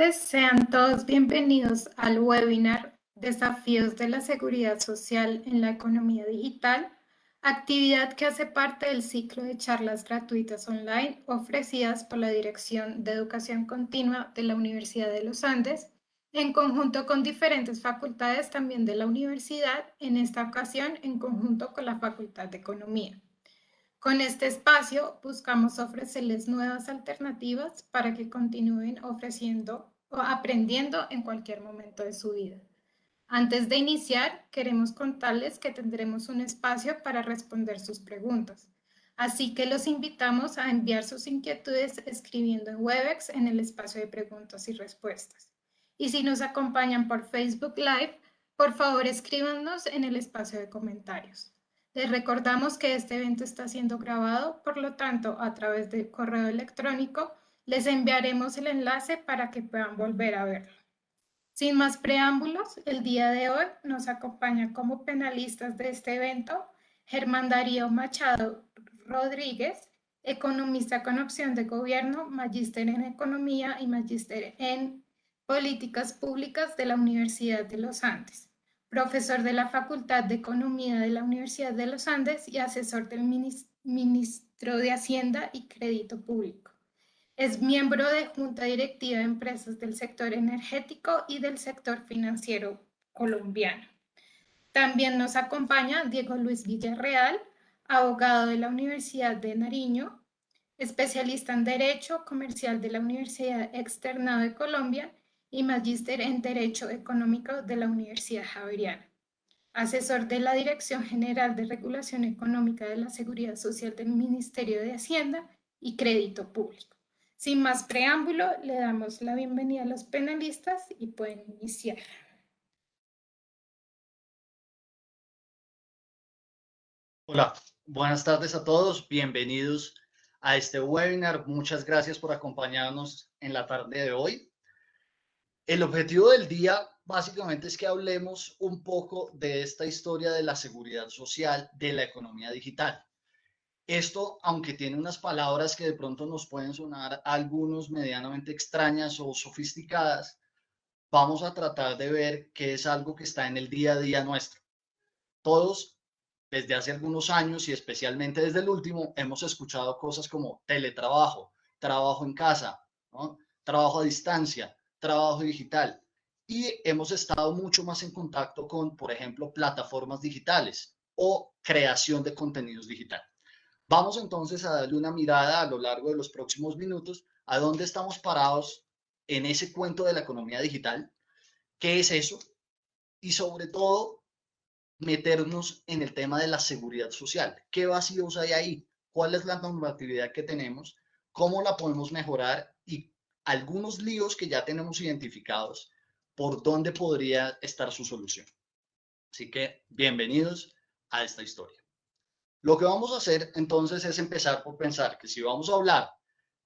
tardes, sean todos bienvenidos al webinar Desafíos de la Seguridad Social en la Economía Digital, actividad que hace parte del ciclo de charlas gratuitas online ofrecidas por la Dirección de Educación Continua de la Universidad de los Andes, en conjunto con diferentes facultades también de la universidad, en esta ocasión en conjunto con la Facultad de Economía. Con este espacio buscamos ofrecerles nuevas alternativas para que continúen ofreciendo o aprendiendo en cualquier momento de su vida. Antes de iniciar, queremos contarles que tendremos un espacio para responder sus preguntas. Así que los invitamos a enviar sus inquietudes escribiendo en Webex en el espacio de preguntas y respuestas. Y si nos acompañan por Facebook Live, por favor escríbanos en el espacio de comentarios. Les recordamos que este evento está siendo grabado, por lo tanto, a través de correo electrónico, les enviaremos el enlace para que puedan volver a verlo. Sin más preámbulos, el día de hoy nos acompañan como panelistas de este evento Germán Darío Machado Rodríguez, economista con opción de gobierno, magíster en economía y magíster en políticas públicas de la Universidad de los Andes, profesor de la Facultad de Economía de la Universidad de los Andes y asesor del Ministro de Hacienda y Crédito Público. Es miembro de Junta Directiva de Empresas del sector energético y del sector financiero colombiano. También nos acompaña Diego Luis Villarreal, abogado de la Universidad de Nariño, especialista en Derecho Comercial de la Universidad Externado de Colombia y magíster en Derecho Económico de la Universidad Javeriana. Asesor de la Dirección General de Regulación Económica de la Seguridad Social del Ministerio de Hacienda y Crédito Público. Sin más preámbulo, le damos la bienvenida a los panelistas y pueden iniciar. Hola, buenas tardes a todos, bienvenidos a este webinar. Muchas gracias por acompañarnos en la tarde de hoy. El objetivo del día básicamente es que hablemos un poco de esta historia de la seguridad social de la economía digital. Esto, aunque tiene unas palabras que de pronto nos pueden sonar a algunos medianamente extrañas o sofisticadas, vamos a tratar de ver que es algo que está en el día a día nuestro. Todos, desde hace algunos años y especialmente desde el último, hemos escuchado cosas como teletrabajo, trabajo en casa, ¿no? Trabajo a distancia, trabajo digital. Y hemos estado mucho más en contacto con, por ejemplo, plataformas digitales o creación de contenidos digital. Vamos entonces a darle una mirada a lo largo de los próximos minutos a dónde estamos parados en ese cuento de la economía digital, qué es eso y sobre todo meternos en el tema de la seguridad social. ¿Qué vacíos hay ahí? ¿Cuál es la normatividad que tenemos? ¿Cómo la podemos mejorar? Y algunos líos que ya tenemos identificados, ¿por dónde podría estar su solución? Así que bienvenidos a esta historia. Lo que vamos a hacer entonces es empezar por pensar que si vamos a hablar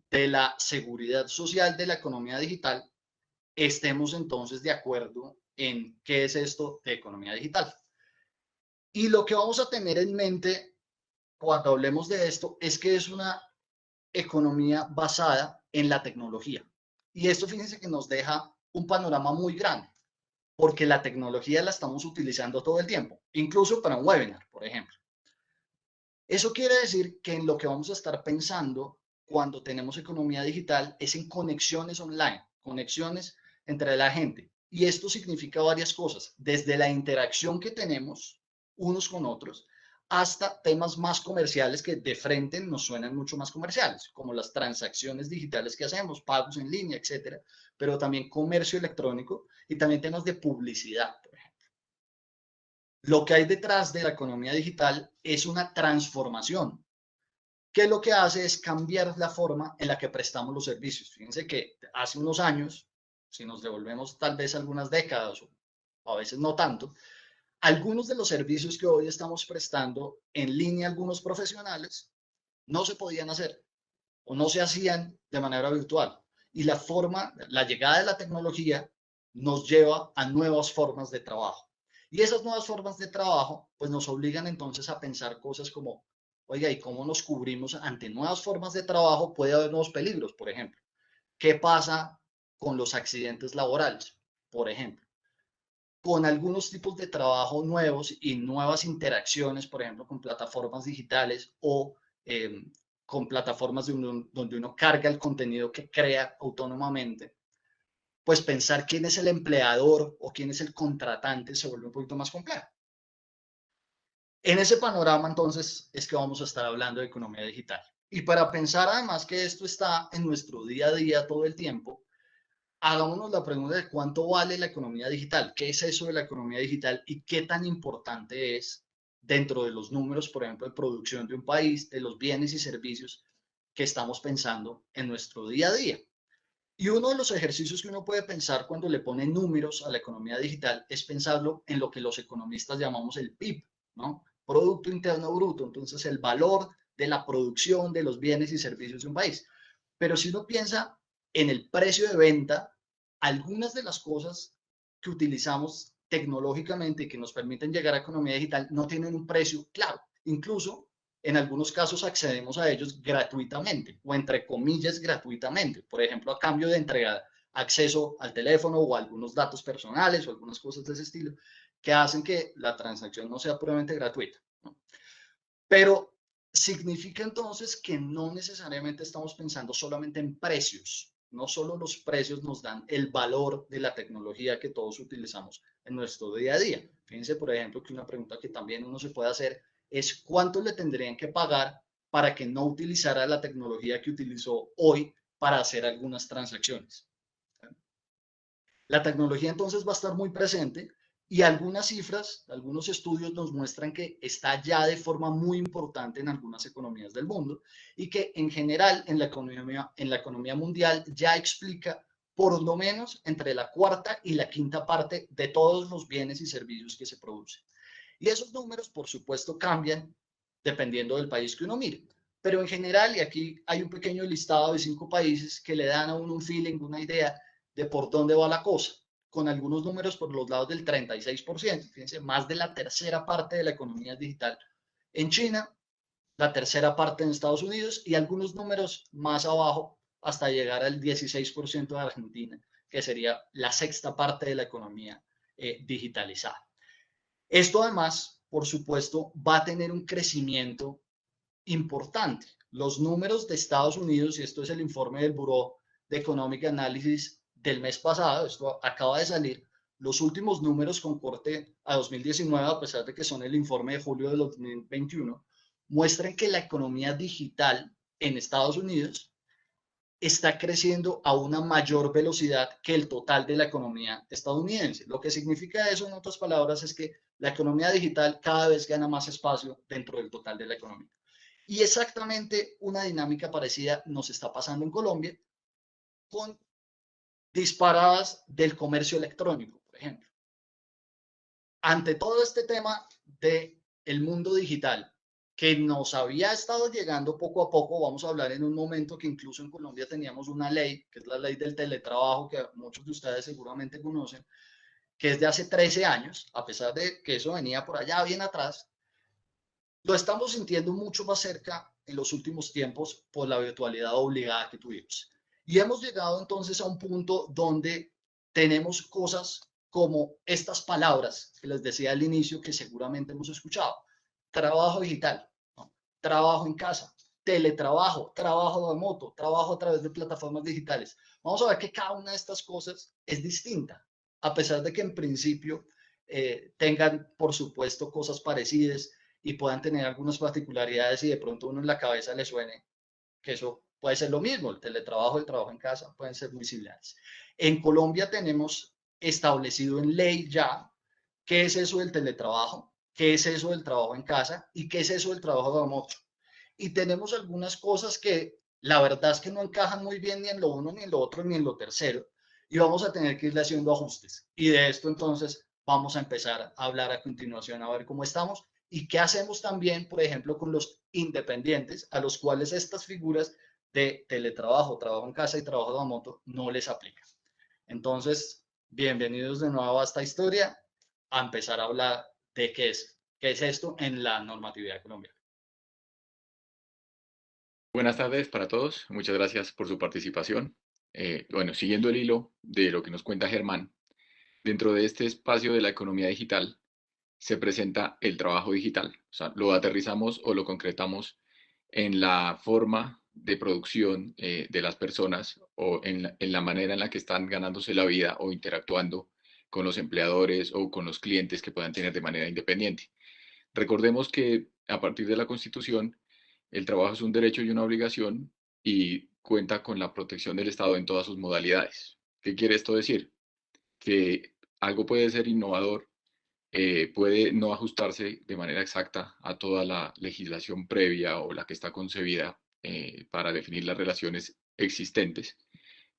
de la seguridad social de la economía digital, estemos entonces de acuerdo en qué es esto de economía digital. Y lo que vamos a tener en mente cuando hablemos de esto es que es una economía basada en la tecnología. Y esto, fíjense que nos deja un panorama muy grande, porque la tecnología la estamos utilizando todo el tiempo, incluso para un webinar, por ejemplo. Eso quiere decir que en lo que vamos a estar pensando cuando tenemos economía digital es en conexiones online, conexiones entre la gente. Y esto significa varias cosas, desde la interacción que tenemos unos con otros hasta temas más comerciales que de frente nos suenan mucho más comerciales, como las transacciones digitales que hacemos, pagos en línea, etcétera, pero también comercio electrónico y también temas de publicidad, por ejemplo. Lo que hay detrás de la economía digital es una transformación que lo que hace es cambiar la forma en la que prestamos los servicios. Fíjense que hace unos años, si nos devolvemos tal vez algunas décadas o a veces no tanto, algunos de los servicios que hoy estamos prestando en línea algunos profesionales no se podían hacer o no se hacían de manera virtual. Y la llegada de la tecnología nos lleva a nuevas formas de trabajo. Y esas nuevas formas de trabajo pues nos obligan entonces a pensar cosas como, oiga, ¿y cómo nos cubrimos ante nuevas formas de trabajo? Puede haber nuevos peligros, por ejemplo. ¿Qué pasa con los accidentes laborales, por ejemplo, con algunos tipos de trabajo nuevos y nuevas interacciones, por ejemplo, con plataformas digitales o con plataformas donde uno carga el contenido que crea autónomamente, pues pensar quién es el empleador o quién es el contratante se vuelve un poquito más complejo. En ese panorama, entonces, es que vamos a estar hablando de economía digital. Y para pensar además que esto está en nuestro día a día todo el tiempo, hagámonos la pregunta de cuánto vale la economía digital, qué es eso de la economía digital y qué tan importante es dentro de los números, por ejemplo, de producción de un país, de los bienes y servicios que estamos pensando en nuestro día a día. Y uno de los ejercicios que uno puede pensar cuando le pone números a la economía digital es pensarlo en lo que los economistas llamamos el PIB, ¿no? Producto Interno Bruto, entonces el valor de la producción de los bienes y servicios de un país. Pero si uno piensa en el precio de venta, algunas de las cosas que utilizamos tecnológicamente y que nos permiten llegar a economía digital no tienen un precio claro. Incluso en algunos casos accedemos a ellos gratuitamente o entre comillas gratuitamente, por ejemplo, a cambio de entregar acceso al teléfono o algunos datos personales o algunas cosas de ese estilo que hacen que la transacción no sea puramente gratuita, ¿no? Pero significa entonces que no necesariamente estamos pensando solamente en precios. No solo los precios nos dan el valor de la tecnología que todos utilizamos en nuestro día a día. Fíjense, por ejemplo, que una pregunta que también uno se puede hacer es cuánto le tendrían que pagar para que no utilizara la tecnología que utilizó hoy para hacer algunas transacciones. La tecnología entonces va a estar muy presente y algunas cifras, algunos estudios nos muestran que está ya de forma muy importante en algunas economías del mundo y que en general en la economía mundial ya explica por lo menos entre la cuarta y la quinta parte de todos los bienes y servicios que se producen. Y esos números, por supuesto, cambian dependiendo del país que uno mire. Pero en general, y aquí hay un pequeño listado de 5 países que le dan a uno un feeling, una idea de por dónde va la cosa, con algunos números por los lados del 36%, fíjense, más de la tercera parte de la economía digital en China, la tercera parte en Estados Unidos y algunos números más abajo hasta llegar al 16% de Argentina, que sería la sexta parte de la economía digitalizada. Esto además, por supuesto, va a tener un crecimiento importante. Los números de Estados Unidos, y esto es el informe del Bureau de Economic Analysis del mes pasado, esto acaba de salir, los últimos números con corte a 2019, a pesar de que son el informe de julio de 2021, muestran que la economía digital en Estados Unidos está creciendo a una mayor velocidad que el total de la economía estadounidense. Lo que significa eso, en otras palabras, es que la economía digital cada vez gana más espacio dentro del total de la economía. Y exactamente una dinámica parecida nos está pasando en Colombia con disparadas del comercio electrónico, por ejemplo. Ante todo este tema del mundo digital, que nos había estado llegando poco a poco, vamos a hablar en un momento que incluso en Colombia teníamos una ley, que es la ley del teletrabajo, que muchos de ustedes seguramente conocen, que es de hace 13 años, a pesar de que eso venía por allá bien atrás, lo estamos sintiendo mucho más cerca en los últimos tiempos por la virtualidad obligada que tuvimos. Y hemos llegado entonces a un punto donde tenemos cosas como estas palabras que les decía al inicio que seguramente hemos escuchado. Trabajo digital, ¿no? Trabajo en casa, teletrabajo, trabajo de moto, trabajo a través de plataformas digitales. Vamos a ver que cada una de estas cosas es distinta, a pesar de que en principio tengan, por supuesto, cosas parecidas y puedan tener algunas particularidades y de pronto uno en la cabeza le suene que eso puede ser lo mismo, el teletrabajo, el trabajo en casa pueden ser muy similares. En Colombia tenemos establecido en ley ya qué es eso del teletrabajo, qué es eso del trabajo en casa y qué es eso del trabajo de remoto. Y tenemos algunas cosas que la verdad es que no encajan muy bien ni en lo uno, ni en lo otro, ni en lo tercero. Y vamos a tener que ir haciendo ajustes. Y de esto entonces vamos a empezar a hablar a continuación, a ver cómo estamos y qué hacemos también, por ejemplo, con los independientes, a los cuales estas figuras de teletrabajo, trabajo en casa y trabajo de remoto no les aplican. Entonces, bienvenidos de nuevo a esta historia, a empezar a hablar de qué es esto en la normatividad colombiana. Buenas tardes para todos. Muchas gracias por su participación. Bueno, siguiendo el hilo de lo que nos cuenta Germán, dentro de este espacio de la economía digital se presenta el trabajo digital. O sea, lo aterrizamos o lo concretamos en la forma de producción de las personas o en la manera en la que están ganándose la vida o interactuando con los empleadores o con los clientes que puedan tener de manera independiente. Recordemos que a partir de la Constitución, el trabajo es un derecho y una obligación y cuenta con la protección del Estado en todas sus modalidades. ¿Qué quiere esto decir? Que algo puede ser innovador, puede no ajustarse de manera exacta a toda la legislación previa o la que está concebida para definir las relaciones existentes,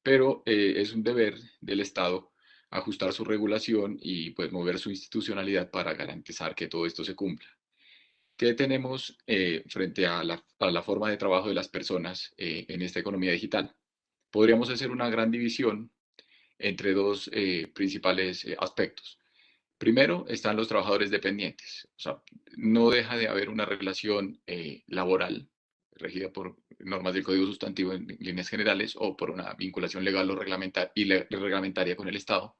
pero es un deber del Estado ajustar su regulación y pues mover su institucionalidad para garantizar que todo esto se cumpla. ¿Qué tenemos frente a la forma de trabajo de las personas en esta economía digital? Podríamos hacer una gran división entre dos principales aspectos. Primero están los trabajadores dependientes. O sea, no deja de haber una relación laboral regida por normas del Código Sustantivo en líneas generales o por una vinculación legal o reglamentaria con el Estado.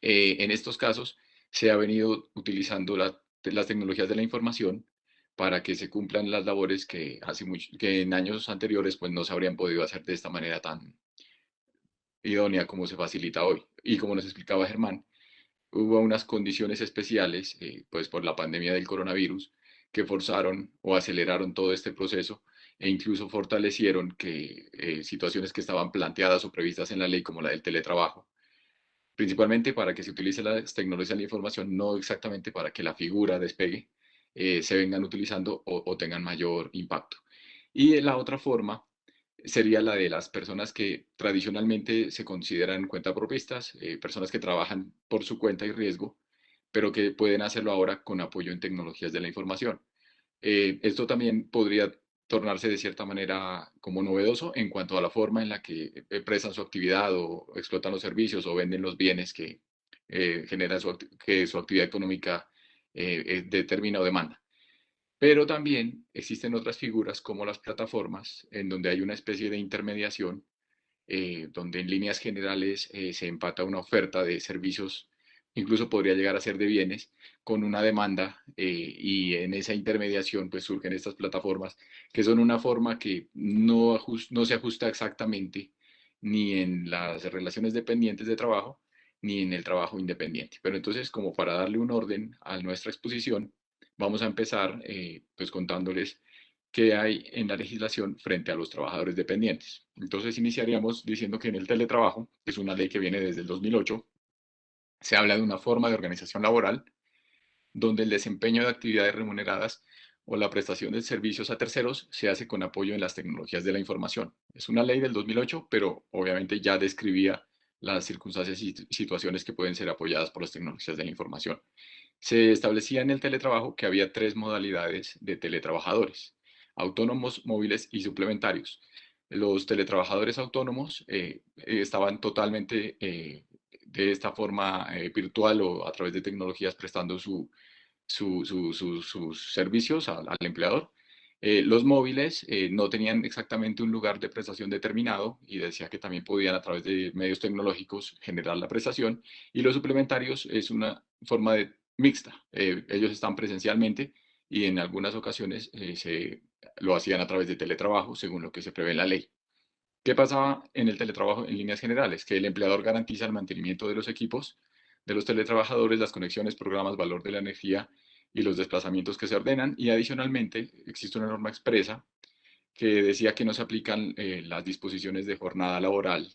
En estos casos se ha venido utilizando las tecnologías de la información para que se cumplan las labores que en años anteriores pues no se habrían podido hacer de esta manera tan idónea como se facilita hoy. Y como nos explicaba Germán, hubo unas condiciones especiales, pues por la pandemia del coronavirus, que forzaron o aceleraron todo este proceso e incluso fortalecieron que situaciones que estaban planteadas o previstas en la ley, como la del teletrabajo, principalmente para que se utilice las tecnologías de la información, no exactamente para que la figura despegue, se vengan utilizando o tengan mayor impacto. Y la otra forma sería la de las personas que tradicionalmente se consideran cuentapropistas, personas que trabajan por su cuenta y riesgo, pero que pueden hacerlo ahora con apoyo en tecnologías de la información. Esto también podría tornarse de cierta manera como novedoso en cuanto a la forma en la que prestan su actividad o explotan los servicios o venden los bienes que generan que su actividad económica determina o demanda. Pero también existen otras figuras como las plataformas, en donde hay una especie de intermediación, donde en líneas generales se empata una oferta de servicios, incluso podría llegar a ser de bienes, con una demanda, y en esa intermediación pues surgen estas plataformas que son una forma que no se ajusta exactamente ni en las relaciones dependientes de trabajo ni en el trabajo independiente. Pero entonces, como para darle un orden a nuestra exposición, vamos a empezar pues contándoles qué hay en la legislación frente a los trabajadores dependientes. Entonces iniciaríamos diciendo que en el teletrabajo, que es una ley que viene desde el 2008, se habla de una forma de organización laboral donde el desempeño de actividades remuneradas o la prestación de servicios a terceros se hace con apoyo en las tecnologías de la información. Es una ley del 2008, pero obviamente ya describía las circunstancias y situaciones que pueden ser apoyadas por las tecnologías de la información. Se establecía en el teletrabajo que había tres modalidades de teletrabajadores: autónomos, móviles y suplementarios. Los teletrabajadores autónomos estaban totalmente de esta forma virtual o a través de tecnologías prestando sus servicios al empleador. Los móviles no tenían exactamente un lugar de prestación determinado y decía que también podían a través de medios tecnológicos generar la prestación. Y los suplementarios es una forma mixta. Ellos están presencialmente y en algunas ocasiones lo hacían a través de teletrabajo, según lo que se prevé en la ley. ¿Qué pasaba en el teletrabajo en líneas generales? Que el empleador garantiza el mantenimiento de los equipos de los teletrabajadores, las conexiones, programas, valor de la energía y los desplazamientos que se ordenan. Y adicionalmente existe una norma expresa que decía que no se aplican las disposiciones de jornada laboral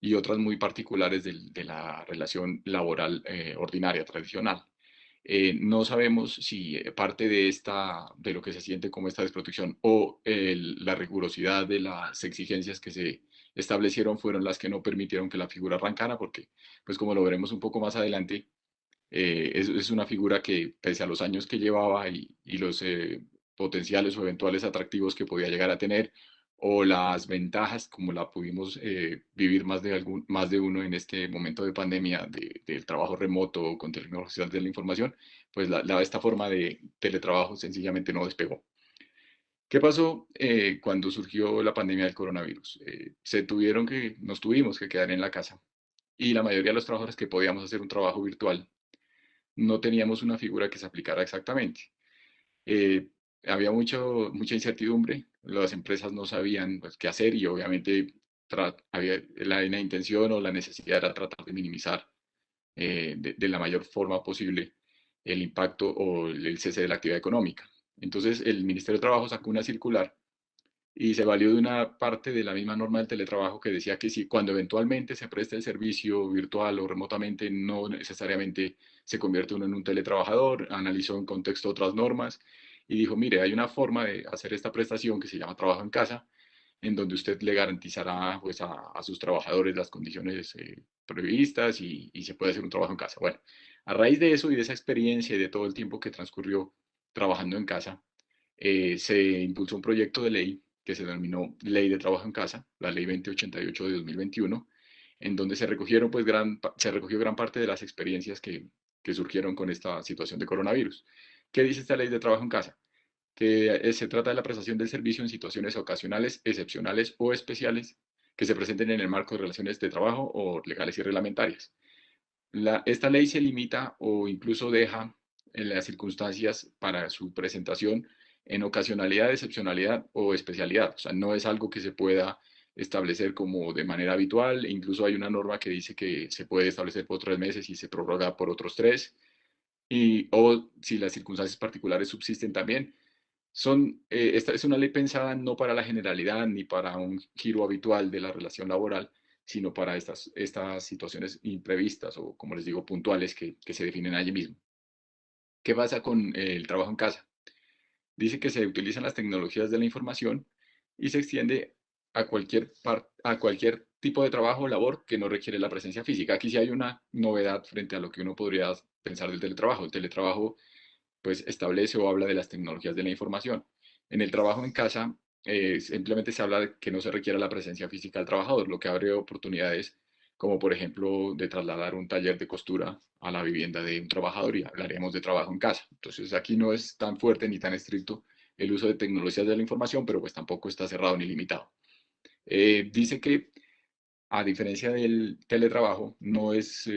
y otras muy particulares de la relación laboral ordinaria, tradicional. No sabemos si parte de lo que se siente como esta desprotección o la rigurosidad de las exigencias que se establecieron fueron las que no permitieron que la figura arrancara, porque, pues como lo veremos un poco más adelante, es una figura que, pese a los años que llevaba y los potenciales o eventuales atractivos que podía llegar a tener, o las ventajas, como la pudimos vivir más de uno en este momento de pandemia, del trabajo remoto con tecnologías de la información, pues esta forma de teletrabajo sencillamente no despegó. ¿Qué pasó cuando surgió la pandemia del coronavirus? Nos tuvimos que quedar en la casa y la mayoría de los trabajadores que podíamos hacer un trabajo virtual no teníamos una figura que se aplicara exactamente. Eh, Había mucha incertidumbre, las empresas no sabían pues, qué hacer y obviamente había la intención o la necesidad era tratar de minimizar de la mayor forma posible el impacto o el cese de la actividad económica. Entonces el Ministerio de Trabajo sacó una circular y se valió de una parte de la misma norma del teletrabajo que decía que si cuando eventualmente se presta el servicio virtual o remotamente, no necesariamente se convierte uno en un teletrabajador, analizó en contexto otras normas y dijo, mire, hay una forma de hacer esta prestación que se llama trabajo en casa, en donde usted le garantizará pues, a sus trabajadores las condiciones previstas y se puede hacer un trabajo en casa. Bueno, a raíz de eso y de esa experiencia y de todo el tiempo que transcurrió trabajando en casa, se impulsó un proyecto de ley que se denominó Ley de Trabajo en Casa, la Ley 2088 de 2021, en donde se recogió gran parte de las experiencias que surgieron con esta situación de coronavirus. ¿Qué dice esta Ley de Trabajo en Casa? Que se trata de la prestación del servicio en situaciones ocasionales, excepcionales o especiales que se presenten en el marco de relaciones de trabajo o legales y reglamentarias. Esta ley se limita o incluso deja en las circunstancias para su presentación en ocasionalidad, excepcionalidad o especialidad. O sea, no es algo que se pueda establecer como de manera habitual. Incluso hay una norma que dice que se puede establecer por 3 meses y se prorroga por otros 3. O si las circunstancias particulares subsisten también. Esta es una ley pensada no para la generalidad ni para un giro habitual de la relación laboral, sino para estas situaciones imprevistas o, como les digo, puntuales que se definen allí mismo. ¿Qué pasa con el trabajo en casa? Dice que se utilizan las tecnologías de la información y se extiende a cualquier tipo de trabajo o labor que no requiere la presencia física. Aquí sí hay una novedad frente a lo que uno podría pensar del teletrabajo. El teletrabajo pues establece o habla de las tecnologías de la información. En el trabajo en casa simplemente se habla de que no se requiere la presencia física del trabajador, lo que abre oportunidades como por ejemplo de trasladar un taller de costura a la vivienda de un trabajador y hablaremos de trabajo en casa. Entonces aquí no es tan fuerte ni tan estricto el uso de tecnologías de la información, pero pues tampoco está cerrado ni limitado. Dice que a diferencia del teletrabajo, no es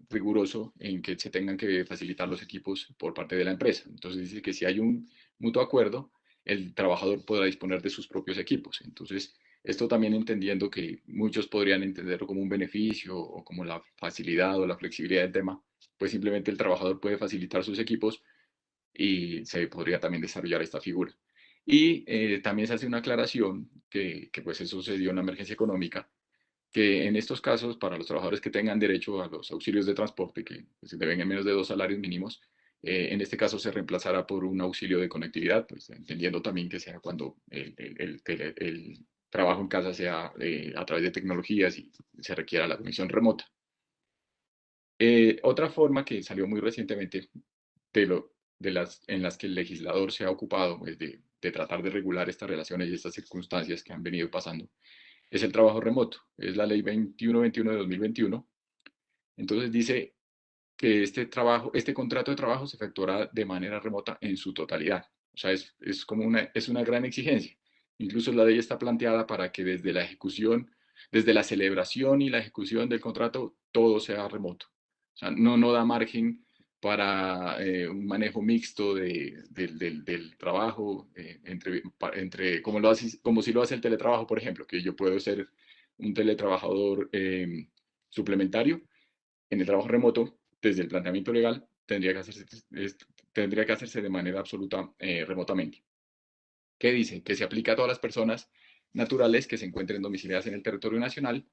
riguroso en que se tengan que facilitar los equipos por parte de la empresa. Entonces dice que si hay un mutuo acuerdo, el trabajador podrá disponer de sus propios equipos. Entonces, esto también entendiendo que muchos podrían entenderlo como un beneficio o como la facilidad o la flexibilidad del tema, pues simplemente el trabajador puede facilitar sus equipos y se podría también desarrollar esta figura. Y también se hace una aclaración que pues eso se dio en una emergencia económica, que en estos casos, para los trabajadores que tengan derecho a los auxilios de transporte, que pues, deben en menos de 2 salarios mínimos, en este caso se reemplazará por un auxilio de conectividad, pues entendiendo también que sea cuando el trabajo en casa sea a través de tecnologías y se requiera la conexión remota. Otra forma que salió muy recientemente en las que el legislador se ha ocupado pues, de tratar de regular estas relaciones y estas circunstancias que han venido pasando es el trabajo remoto. Es la ley 2121 de 2021. Entonces dice que este contrato de trabajo se efectuará de manera remota en su totalidad. O sea, es una gran exigencia. Incluso la ley está planteada para que desde la celebración y la ejecución del contrato, todo sea remoto. O sea, no da margen para un manejo mixto del trabajo, como si lo hace el teletrabajo, por ejemplo, que yo puedo ser un teletrabajador suplementario en el trabajo remoto, desde el planteamiento legal, tendría que hacerse de manera absoluta remotamente. ¿Qué dice? Que se aplica a todas las personas naturales que se encuentren domiciliadas en el territorio nacional,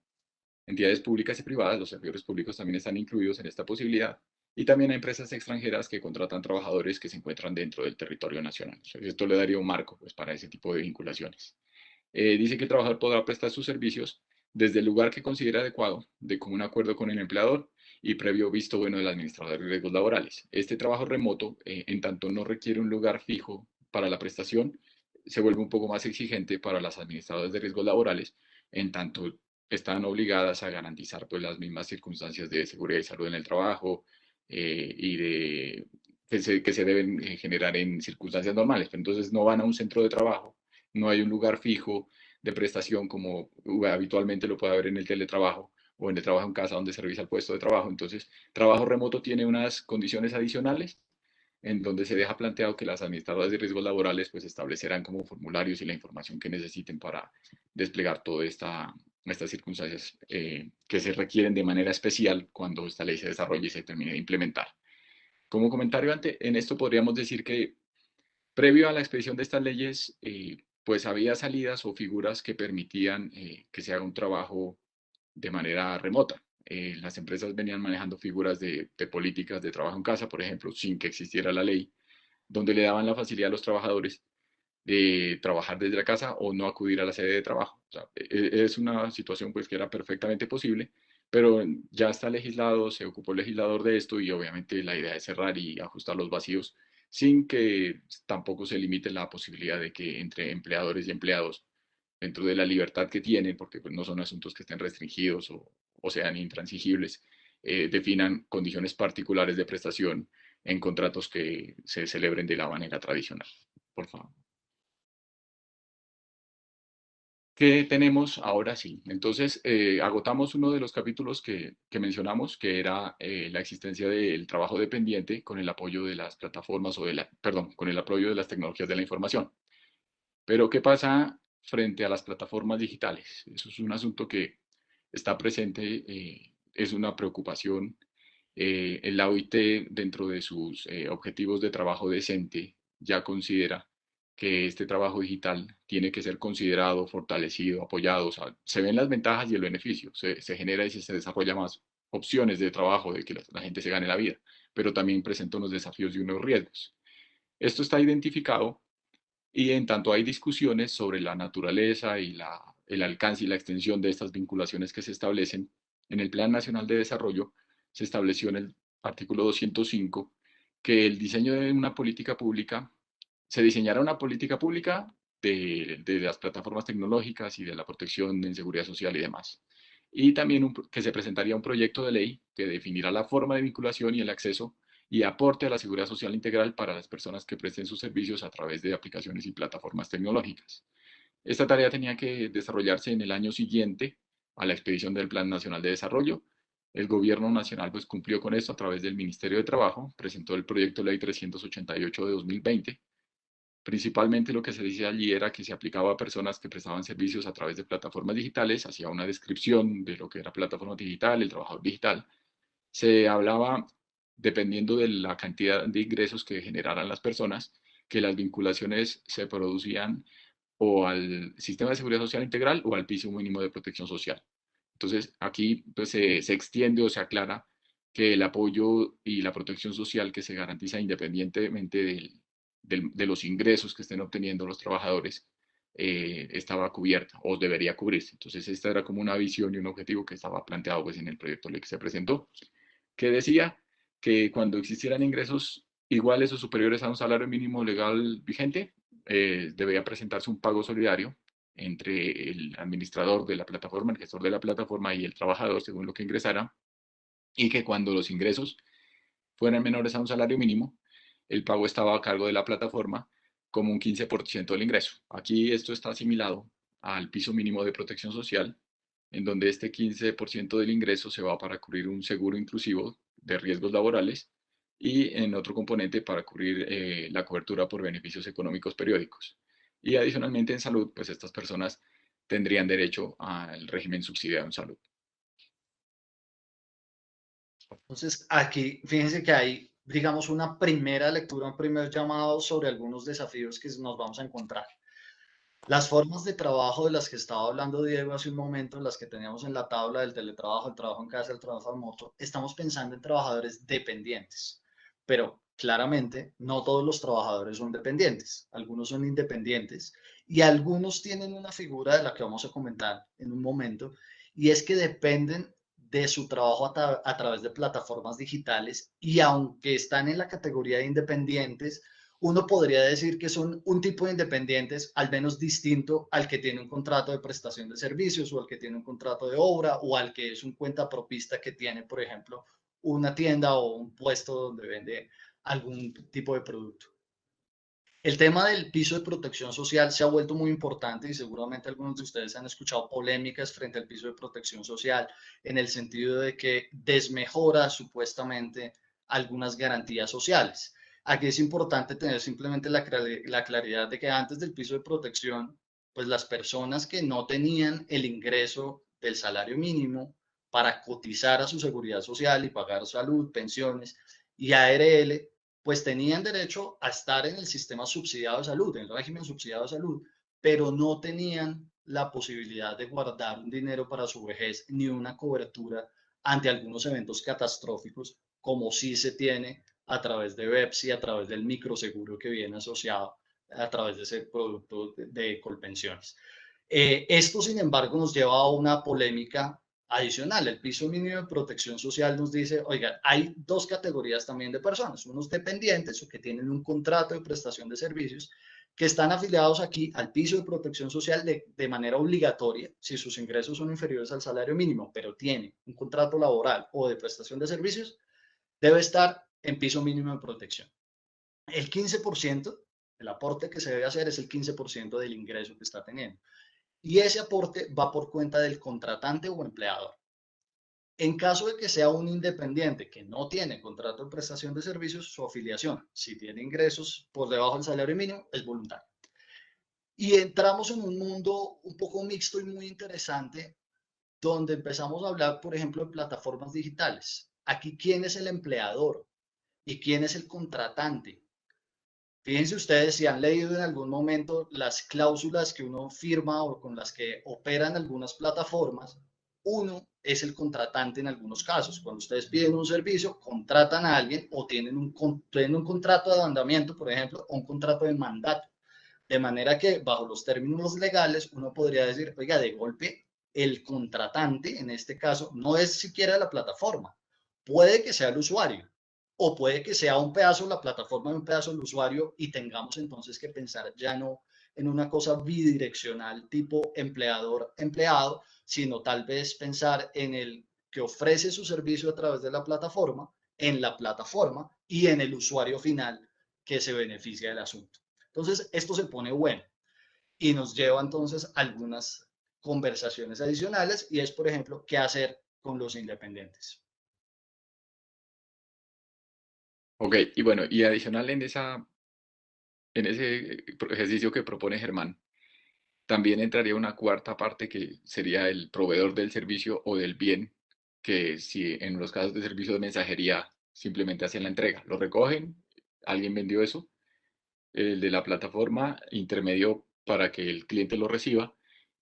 entidades públicas y privadas, los servidores públicos también están incluidos en esta posibilidad, y también a empresas extranjeras que contratan trabajadores que se encuentran dentro del territorio nacional. O sea, esto le daría un marco pues, para ese tipo de vinculaciones. Dice que el trabajador podrá prestar sus servicios desde el lugar que considere adecuado, de común acuerdo con el empleador y previo visto bueno del administrador de riesgos laborales. Este trabajo remoto, en tanto no requiere un lugar fijo para la prestación, se vuelve un poco más exigente para las administradoras de riesgos laborales, en tanto están obligadas a garantizar pues, las mismas circunstancias de seguridad y salud en el trabajo que se deben generar en circunstancias normales. Entonces no van a un centro de trabajo no hay un lugar fijo de prestación como habitualmente lo puede haber en el teletrabajo o en el trabajo en casa donde se revisa el puesto de trabajo. Entonces, trabajo remoto tiene unas condiciones adicionales en donde se deja planteado que las administradoras de riesgos laborales pues establecerán como formularios y la información que necesiten para desplegar todas estas circunstancias que se requieren de manera especial cuando esta ley se desarrolle y se termine de implementar. Como comentario en esto podríamos decir que previo a la expedición de estas leyes, pues había salidas o figuras que permitían que se haga un trabajo de manera remota. Las empresas venían manejando figuras de políticas de trabajo en casa, por ejemplo, sin que existiera la ley, donde le daban la facilidad a los trabajadores de trabajar desde la casa o no acudir a la sede de trabajo. O sea, es una situación pues que era perfectamente posible, pero ya está legislado, se ocupó el legislador de esto y obviamente la idea es cerrar y ajustar los vacíos sin que tampoco se limite la posibilidad de que entre empleadores y empleados, dentro de la libertad que tienen, porque pues, no son asuntos que estén restringidos o sean intransigibles, definan condiciones particulares de prestación en contratos que se celebren de la manera tradicional. Por favor. ¿Qué tenemos ahora sí? Entonces, agotamos uno de los capítulos que mencionamos, que era la existencia del trabajo dependiente con el apoyo de las plataformas perdón, con el apoyo de las tecnologías de la información. Pero, ¿qué pasa frente a las plataformas digitales? Eso es un asunto que está presente, es una preocupación. La OIT, dentro de sus objetivos de trabajo decente, ya considera que este trabajo digital tiene que ser considerado, fortalecido, apoyado. O sea, se ven las ventajas y el beneficio, se genera y se desarrolla más opciones de trabajo, de que la gente se gane la vida, pero también presenta unos desafíos y unos riesgos. Esto está identificado y en tanto hay discusiones sobre la naturaleza y el alcance y la extensión de estas vinculaciones que se establecen, en el Plan Nacional de Desarrollo se estableció en el artículo 205 que el diseño de una política pública, se diseñará una política pública de las plataformas tecnológicas y de la protección en seguridad social y demás. Y también que se presentaría un proyecto de ley que definirá la forma de vinculación y el acceso y aporte a la seguridad social integral para las personas que presten sus servicios a través de aplicaciones y plataformas tecnológicas. Esta tarea tenía que desarrollarse en el año siguiente a la expedición del Plan Nacional de Desarrollo. El gobierno nacional pues, cumplió con esto a través del Ministerio de Trabajo, presentó el proyecto de ley 388 de 2020. Principalmente lo que se decía allí era que se aplicaba a personas que prestaban servicios a través de plataformas digitales, hacía una descripción de lo que era plataforma digital, el trabajador digital. Se hablaba, dependiendo de la cantidad de ingresos que generaran las personas, que las vinculaciones se producían o al sistema de seguridad social integral o al piso mínimo de protección social. Entonces, aquí pues, se extiende o se aclara que el apoyo y la protección social que se garantiza independientemente de los ingresos que estén obteniendo los trabajadores estaba cubierta o debería cubrirse. Entonces, esta era como una visión y un objetivo que estaba planteado pues, en el proyecto de ley que se presentó, que decía que cuando existieran ingresos iguales o superiores a un salario mínimo legal vigente, debería presentarse un pago solidario entre el administrador de la plataforma, el gestor de la plataforma y el trabajador, según lo que ingresara, y que cuando los ingresos fueran menores a un salario mínimo, el pago estaba a cargo de la plataforma como un 15% del ingreso. Aquí esto está asimilado al piso mínimo de protección social, en donde este 15% del ingreso se va para cubrir un seguro inclusivo de riesgos laborales y en otro componente para cubrir la cobertura por beneficios económicos periódicos. Y adicionalmente en salud, pues estas personas tendrían derecho al régimen subsidiado en salud. Entonces, aquí, fíjense que hay, digamos, una primera lectura, un primer llamado sobre algunos desafíos que nos vamos a encontrar. Las formas de trabajo de las que estaba hablando Diego hace un momento, las que teníamos en la tabla del teletrabajo, el trabajo en casa, el trabajo remoto, estamos pensando en trabajadores dependientes, pero claramente no todos los trabajadores son dependientes, algunos son independientes y algunos tienen una figura de la que vamos a comentar en un momento, y es que dependen de su trabajo a través de plataformas digitales y aunque están en la categoría de independientes, uno podría decir que son un tipo de independientes al menos distinto al que tiene un contrato de prestación de servicios o al que tiene un contrato de obra o al que es un cuentapropista que tiene, por ejemplo, una tienda o un puesto donde vende algún tipo de producto. El tema del piso de protección social se ha vuelto muy importante y seguramente algunos de ustedes han escuchado polémicas frente al piso de protección social en el sentido de que desmejora supuestamente algunas garantías sociales. Aquí es importante tener simplemente la claridad de que antes del piso de protección, pues las personas que no tenían el ingreso del salario mínimo para cotizar a su seguridad social y pagar salud, pensiones y ARL, pues tenían derecho a estar en el sistema subsidiado de salud, en el régimen subsidiado de salud, pero no tenían la posibilidad de guardar un dinero para su vejez ni una cobertura ante algunos eventos catastróficos, como sí se tiene a través de BEPS y a través del microseguro que viene asociado a través de ese producto de Colpensiones. Esto, sin embargo, nos lleva a una polémica adicional. El piso mínimo de protección social nos dice, oiga, hay dos categorías también de personas, unos dependientes o que tienen un contrato de prestación de servicios que están afiliados aquí al piso de protección social de manera obligatoria, si sus ingresos son inferiores al salario mínimo, pero tiene un contrato laboral o de prestación de servicios, debe estar en piso mínimo de protección. El 15%, el aporte que se debe hacer es el 15% del ingreso que está teniendo. Y ese aporte va por cuenta del contratante o empleador. En caso de que sea un independiente que no tiene contrato de prestación de servicios, su afiliación, si tiene ingresos por debajo del salario mínimo, es voluntaria. Y entramos en un mundo un poco mixto y muy interesante, donde empezamos a hablar, por ejemplo, de plataformas digitales. Aquí, ¿quién es el empleador y quién es el contratante? Fíjense ustedes si han leído en algún momento las cláusulas que uno firma o con las que operan algunas plataformas. Uno es el contratante en algunos casos. Cuando ustedes piden un servicio, contratan a alguien o tienen un contrato de arrendamiento, por ejemplo, o un contrato de mandato. De manera que bajo los términos legales uno podría decir, oiga, de golpe el contratante en este caso no es siquiera la plataforma, puede que sea el usuario o puede que sea un pedazo de la plataforma y un pedazo del usuario y tengamos entonces que pensar ya no en una cosa bidireccional tipo empleador-empleado, sino tal vez pensar en el que ofrece su servicio a través de la plataforma, en la plataforma y en el usuario final que se beneficia del asunto. Entonces, esto se pone bueno y nos lleva entonces a algunas conversaciones adicionales y es, por ejemplo, qué hacer con los independientes. Ok, y bueno, y adicional en ese ejercicio que propone Germán, también entraría una cuarta parte que sería el proveedor del servicio o del bien, que si en los casos de servicio de mensajería simplemente hacen la entrega, lo recogen, alguien vendió eso, el de la plataforma intermedió para que el cliente lo reciba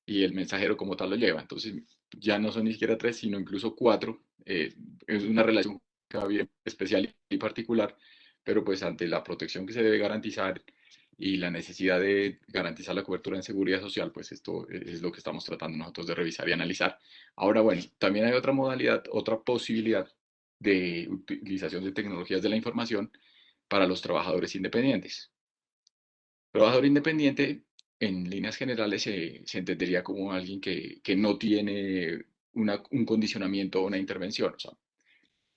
y el mensajero como tal lo lleva. Entonces ya no son ni siquiera tres, sino incluso cuatro. Es una relación cada bien especial y particular, pero pues ante la protección que se debe garantizar y la necesidad de garantizar la cobertura en seguridad social, pues esto es lo que estamos tratando nosotros de revisar y analizar. Ahora, bueno, también hay otra modalidad, otra posibilidad de utilización de tecnologías de la información para los trabajadores independientes. Trabajador independiente, en líneas generales, se entendería como alguien que no tiene un condicionamiento o una intervención. O sea,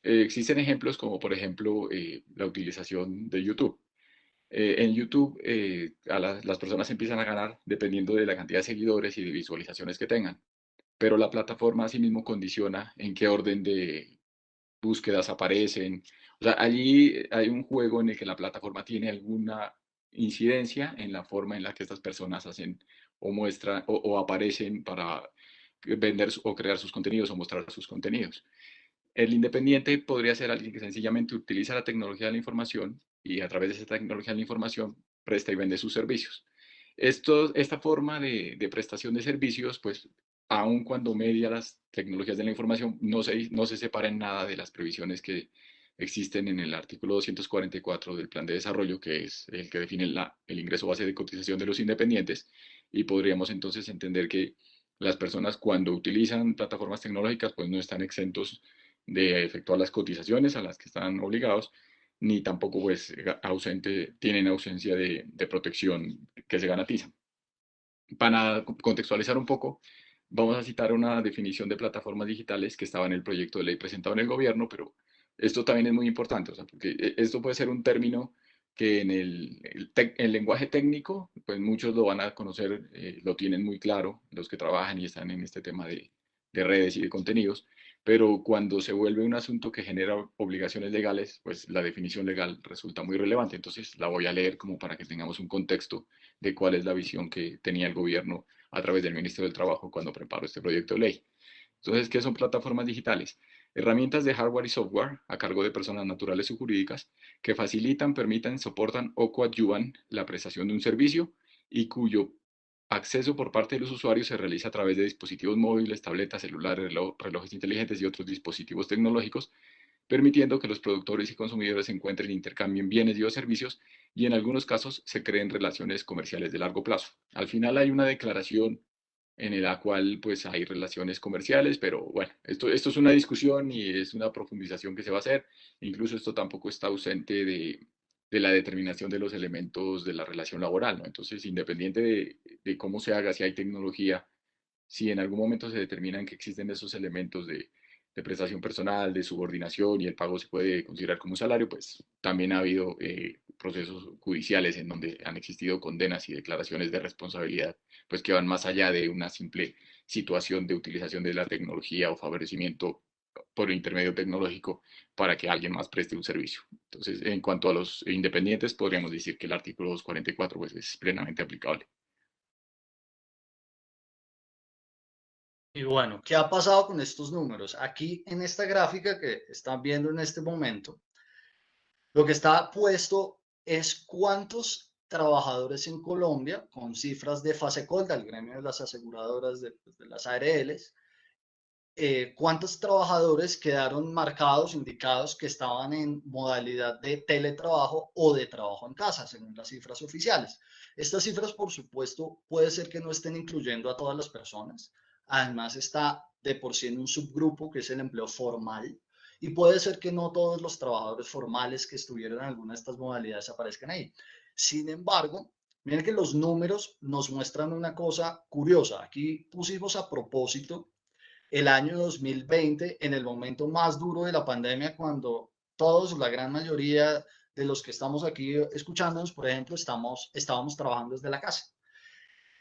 existen ejemplos como, por ejemplo, la utilización de YouTube. En YouTube, las personas empiezan a ganar dependiendo de la cantidad de seguidores y de visualizaciones que tengan, pero la plataforma asimismo condiciona en qué orden de búsquedas aparecen. O sea, allí hay un juego en el que la plataforma tiene alguna incidencia en la forma en la que estas personas hacen o muestran o aparecen para vender o crear sus contenidos o mostrar sus contenidos. El independiente podría ser alguien que sencillamente utiliza la tecnología de la información y a través de esa tecnología de la información presta y vende sus servicios. Esta forma de prestación de servicios, pues, aun cuando media las tecnologías de la información, no se separa en nada de las previsiones que existen en el artículo 244 del Plan de Desarrollo, que es el que define el ingreso base de cotización de los independientes, y podríamos entonces entender que las personas cuando utilizan plataformas tecnológicas, pues no están exentos de efectuar las cotizaciones a las que están obligados, ni tampoco pues tienen ausencia de protección que se garantiza. Para contextualizar un poco, vamos a citar una definición de plataformas digitales que estaba en el proyecto de ley presentado en el gobierno, pero esto también es muy importante, o sea, porque esto puede ser un término que en el lenguaje técnico, pues muchos lo van a conocer, lo tienen muy claro, los que trabajan y están en este tema de redes y de contenidos, pero cuando se vuelve un asunto que genera obligaciones legales, pues la definición legal resulta muy relevante. Entonces la voy a leer como para que tengamos un contexto de cuál es la visión que tenía el gobierno a través del Ministerio del Trabajo cuando preparó este proyecto de ley. Entonces, ¿qué son plataformas digitales? Herramientas de hardware y software a cargo de personas naturales y jurídicas que facilitan, permitan, soportan o coadyuvan la prestación de un servicio y cuyo acceso por parte de los usuarios se realiza a través de dispositivos móviles, tabletas, celulares, relojes inteligentes y otros dispositivos tecnológicos, permitiendo que los productores y consumidores se encuentren e intercambien bienes y o servicios y en algunos casos se creen relaciones comerciales de largo plazo. Al final hay una declaración en la cual pues hay relaciones comerciales, pero bueno, esto es una discusión y es una profundización que se va a hacer. Incluso esto tampoco está ausente de la determinación de los elementos de la relación laboral, ¿no? Entonces, independiente de cómo se haga, si hay tecnología, si en algún momento se determinan que existen esos elementos de prestación personal, de subordinación y el pago se puede considerar como un salario, pues también ha habido procesos judiciales en donde han existido condenas y declaraciones de responsabilidad, pues que van más allá de una simple situación de utilización de la tecnología o favorecimiento por intermedio tecnológico para que alguien más preste un servicio. Entonces, en cuanto a los independientes, podríamos decir que el artículo 244 pues, es plenamente aplicable. Y bueno, ¿qué ha pasado con estos números? Aquí en esta gráfica que están viendo en este momento, lo que está puesto es cuántos trabajadores en Colombia, con cifras de FASECOL, el gremio de las aseguradoras de las ARLs, cuántos trabajadores quedaron marcados, indicados que estaban en modalidad de teletrabajo o de trabajo en casa, según las cifras oficiales. Estas cifras, por supuesto, puede ser que no estén incluyendo a todas las personas. Además, está de por sí en un subgrupo que es el empleo formal. Y puede ser que no todos los trabajadores formales que estuvieron en alguna de estas modalidades aparezcan ahí. Sin embargo, miren que los números nos muestran una cosa curiosa. Aquí pusimos a propósito el año 2020, en el momento más duro de la pandemia, cuando todos, la gran mayoría de los que estamos aquí escuchándonos, por ejemplo, estábamos trabajando desde la casa.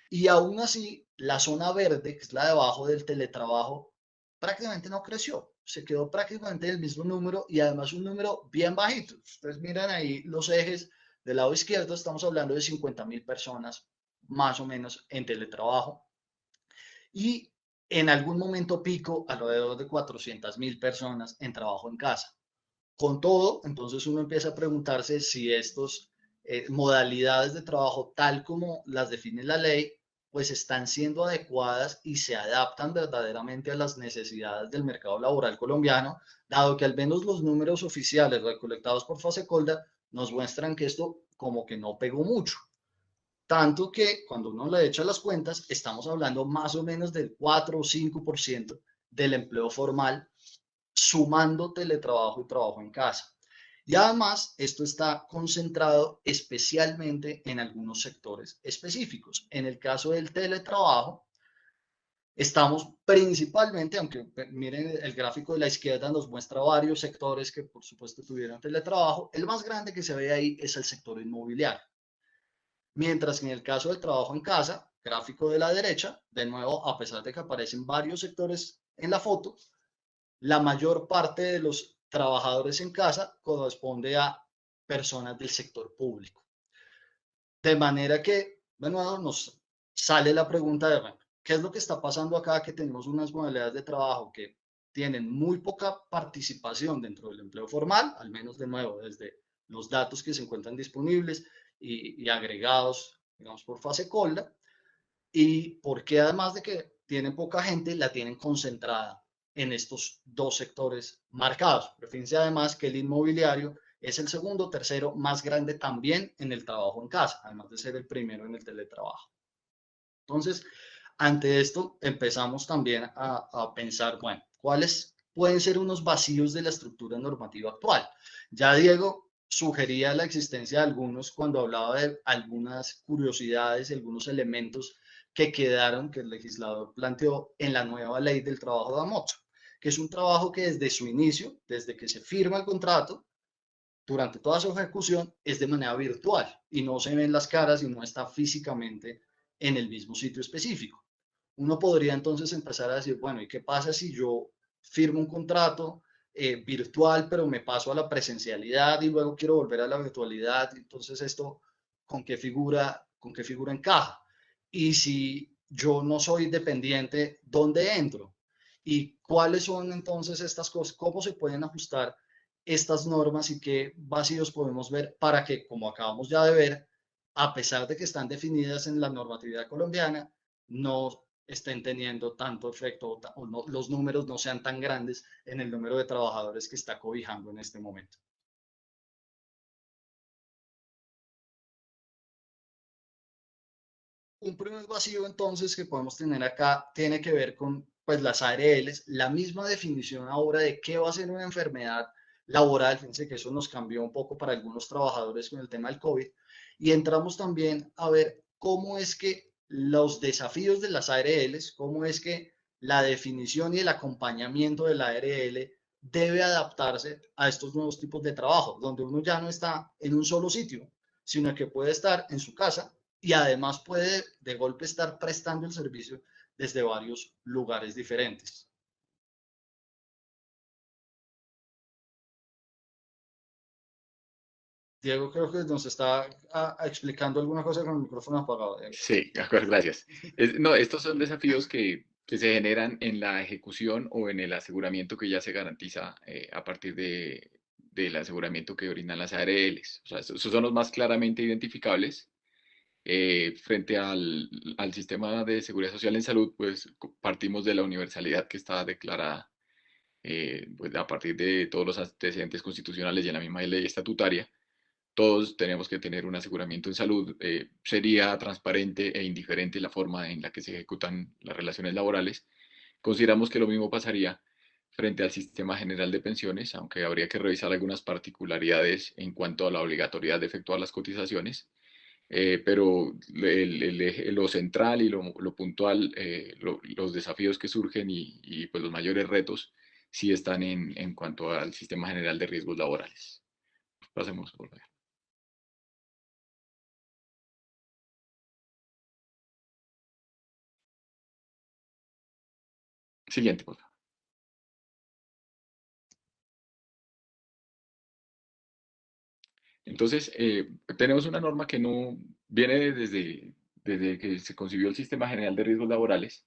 Y aún así, la zona verde, que es la debajo del teletrabajo, prácticamente no creció. Se quedó prácticamente el mismo número y además un número bien bajito. Ustedes miran ahí los ejes del lado izquierdo, estamos hablando de 50.000 personas más o menos en teletrabajo. Y en algún momento pico alrededor de 400.000 personas en trabajo en casa. Con todo, entonces uno empieza a preguntarse si estas modalidades de trabajo, tal como las define la ley, pues están siendo adecuadas y se adaptan verdaderamente a las necesidades del mercado laboral colombiano, dado que al menos los números oficiales recolectados por Fasecolda nos muestran que esto como que no pegó mucho. Tanto que cuando uno le echa las cuentas, estamos hablando más o menos del 4 o 5% del empleo formal, sumando teletrabajo y trabajo en casa. Y además, esto está concentrado especialmente en algunos sectores específicos. En el caso del teletrabajo, estamos principalmente, aunque miren el gráfico de la izquierda nos muestra varios sectores que por supuesto tuvieron teletrabajo, el más grande que se ve ahí es el sector inmobiliario. Mientras que en el caso del trabajo en casa, gráfico de la derecha, de nuevo, a pesar de que aparecen varios sectores en la foto, la mayor parte de los trabajadores en casa corresponde a personas del sector público. De manera que, de nuevo, nos sale la pregunta de, bueno, ¿qué es lo que está pasando acá? Que tenemos unas modalidades de trabajo que tienen muy poca participación dentro del empleo formal, al menos de nuevo, desde los datos que se encuentran disponibles y agregados, digamos, por fase colda, y porque además de que tienen poca gente, la tienen concentrada en estos dos sectores marcados. Fíjense además que el inmobiliario es el segundo, tercero más grande también en el trabajo en casa, además de ser el primero en el teletrabajo. Entonces, ante esto empezamos también a pensar, bueno, ¿cuáles pueden ser unos vacíos de la estructura normativa actual? Ya Diego sugería la existencia de algunos cuando hablaba de algunas curiosidades, algunos elementos que quedaron, que el legislador planteó en la nueva ley del trabajo de Amotra, que es un trabajo que desde su inicio, desde que se firma el contrato, durante toda su ejecución es de manera virtual y no se ven las caras y no está físicamente en el mismo sitio específico. Uno podría entonces empezar a decir, bueno, ¿y qué pasa si yo firmo un contrato virtual, pero me paso a la presencialidad y luego quiero volver a la virtualidad? Entonces, ¿esto con qué figura encaja? Y si yo no soy dependiente, ¿dónde entro? ¿Y cuáles son entonces estas cosas? ¿Cómo se pueden ajustar estas normas y qué vacíos podemos ver para que, como acabamos ya de ver, a pesar de que están definidas en la normatividad colombiana, no estén teniendo tanto efecto o no, los números no sean tan grandes en el número de trabajadores que está cobijando en este momento? Un primer vacío entonces que podemos tener acá tiene que ver con pues, las ARLs, la misma definición ahora de qué va a ser una enfermedad laboral. Fíjense que eso nos cambió un poco para algunos trabajadores con el tema del COVID. Y entramos también a ver cómo es que los desafíos de las ARLs, cómo es que la definición y el acompañamiento de la ARL debe adaptarse a estos nuevos tipos de trabajo, donde uno ya no está en un solo sitio, sino que puede estar en su casa y además puede de golpe estar prestando el servicio desde varios lugares diferentes. Diego creo que nos está explicando alguna cosa con el micrófono apagado. Diego. Sí, de acuerdo, gracias. No, estos son desafíos que se generan en la ejecución o en el aseguramiento que ya se garantiza a partir del aseguramiento que brindan las ARLs. O sea, esos son los más claramente identificables. Frente al sistema de seguridad social en salud, pues partimos de la universalidad que está declarada pues, a partir de todos los antecedentes constitucionales y en la misma ley estatutaria. Todos tenemos que tener un aseguramiento en salud. Sería transparente e indiferente la forma en la que se ejecutan las relaciones laborales. Consideramos que lo mismo pasaría frente al sistema general de pensiones, aunque habría que revisar algunas particularidades en cuanto a la obligatoriedad de efectuar las cotizaciones. Pero lo central y lo puntual, los desafíos que surgen y pues los mayores retos sí están en cuanto al sistema general de riesgos laborales. Pasemos, por favor. Siguiente, por favor. Entonces, tenemos una norma que no viene desde que se concibió el Sistema General de Riesgos Laborales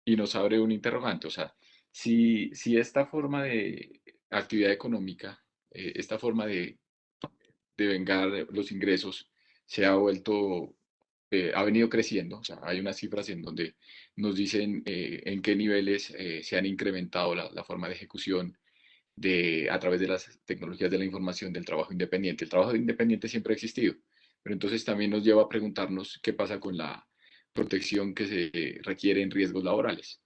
y nos abre un interrogante. O sea, si esta forma de actividad económica, esta forma de vengar los ingresos se ha vuelto, ha venido creciendo. O sea, hay unas cifras en donde nos dicen en qué niveles se han incrementado la forma de ejecución a través de las tecnologías de la información del trabajo independiente. El trabajo independiente siempre ha existido, pero entonces también nos lleva a preguntarnos qué pasa con la protección que se requiere en riesgos laborales.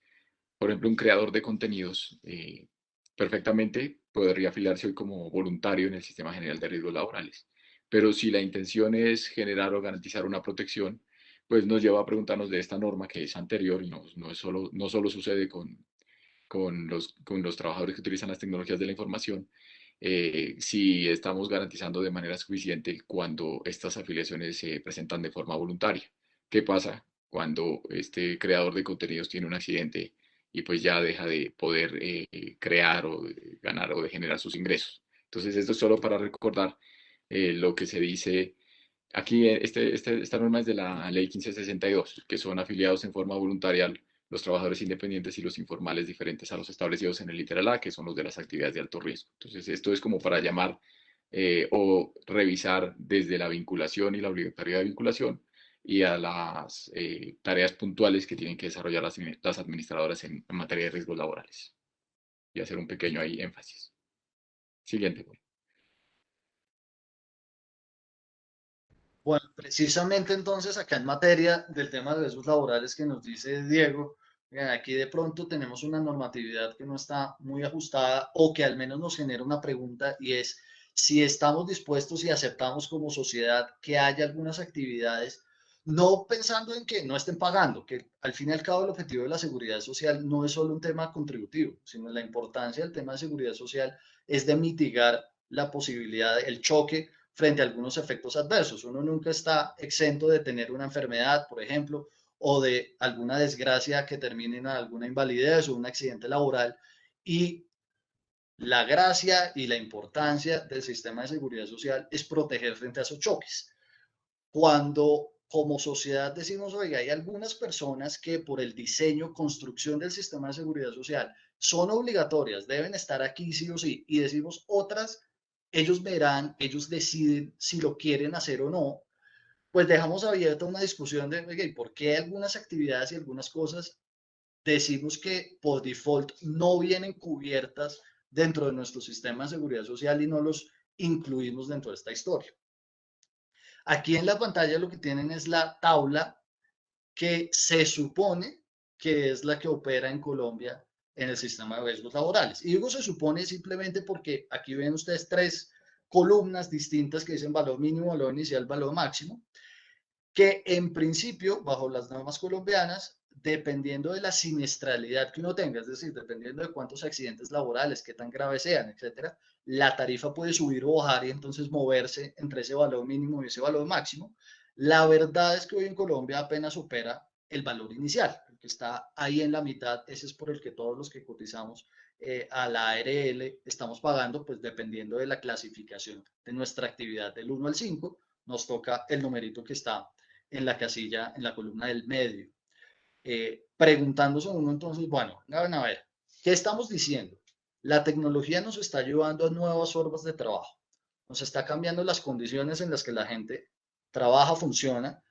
Por ejemplo, un creador de contenidos perfectamente podría afiliarse hoy como voluntario en el Sistema General de Riesgos Laborales. Pero si la intención es generar o garantizar una protección, pues nos lleva a preguntarnos de esta norma que es anterior y no solo sucede con los trabajadores que utilizan las tecnologías de la información, si estamos garantizando de manera suficiente cuando estas afiliaciones se presentan de forma voluntaria. ¿Qué pasa cuando este creador de contenidos tiene un accidente y pues ya deja de poder crear o de ganar o de generar sus ingresos? Entonces, esto es solo para recordar lo que se dice aquí. Esta norma es de la Ley 1562, que son afiliados en forma voluntaria los trabajadores independientes y los informales diferentes a los establecidos en el literal A, que son los de las actividades de alto riesgo. Entonces, esto es como para llamar o revisar desde la vinculación y la obligatoriedad de vinculación y a las tareas puntuales que tienen que desarrollar las administradoras en materia de riesgos laborales. Y hacer un pequeño ahí énfasis. Siguiente. Bueno, precisamente entonces acá en materia del tema de riesgos laborales que nos dice Diego, aquí de pronto tenemos una normatividad que no está muy ajustada o que al menos nos genera una pregunta y es si estamos dispuestos y aceptamos como sociedad que haya algunas actividades, no pensando en que no estén pagando, que al fin y al cabo el objetivo de la seguridad social no es solo un tema contributivo, sino la importancia del tema de seguridad social es de mitigar la posibilidad, el choque frente a algunos efectos adversos. Uno nunca está exento de tener una enfermedad, por ejemplo, o de alguna desgracia que termine en alguna invalidez o un accidente laboral. Y la gracia y la importancia del sistema de seguridad social es proteger frente a esos choques. Cuando como sociedad decimos, oiga, hay algunas personas que por el diseño, construcción del sistema de seguridad social son obligatorias, deben estar aquí sí o sí, y decimos otras, ellos verán, ellos deciden si lo quieren hacer o no, pues dejamos abierta una discusión de, oiga, ¿y por qué algunas actividades y algunas cosas decimos que por default no vienen cubiertas dentro de nuestro sistema de seguridad social y no los incluimos dentro de esta historia? Aquí en la pantalla lo que tienen es la tabla que se supone que es la que opera en Colombia en el sistema de riesgos laborales. Y digo se supone simplemente porque aquí ven ustedes tres columnas distintas que dicen valor mínimo, valor inicial, valor máximo, que en principio, bajo las normas colombianas, dependiendo de la siniestralidad que uno tenga, es decir, dependiendo de cuántos accidentes laborales, qué tan graves sean, etcétera, la tarifa puede subir o bajar y entonces moverse entre ese valor mínimo y ese valor máximo. La verdad es que hoy en Colombia apenas supera el valor inicial, el que está ahí en la mitad, ese es por el que todos los que cotizamos a la ARL estamos pagando, pues dependiendo de la clasificación de nuestra actividad del 1 al 5, nos toca el numerito que está en la casilla, en la columna del medio. Preguntándose uno entonces, bueno, a ver, ¿qué estamos diciendo? La tecnología nos está llevando a nuevas formas de trabajo, nos está cambiando las condiciones en las que la gente trabaja, funciona,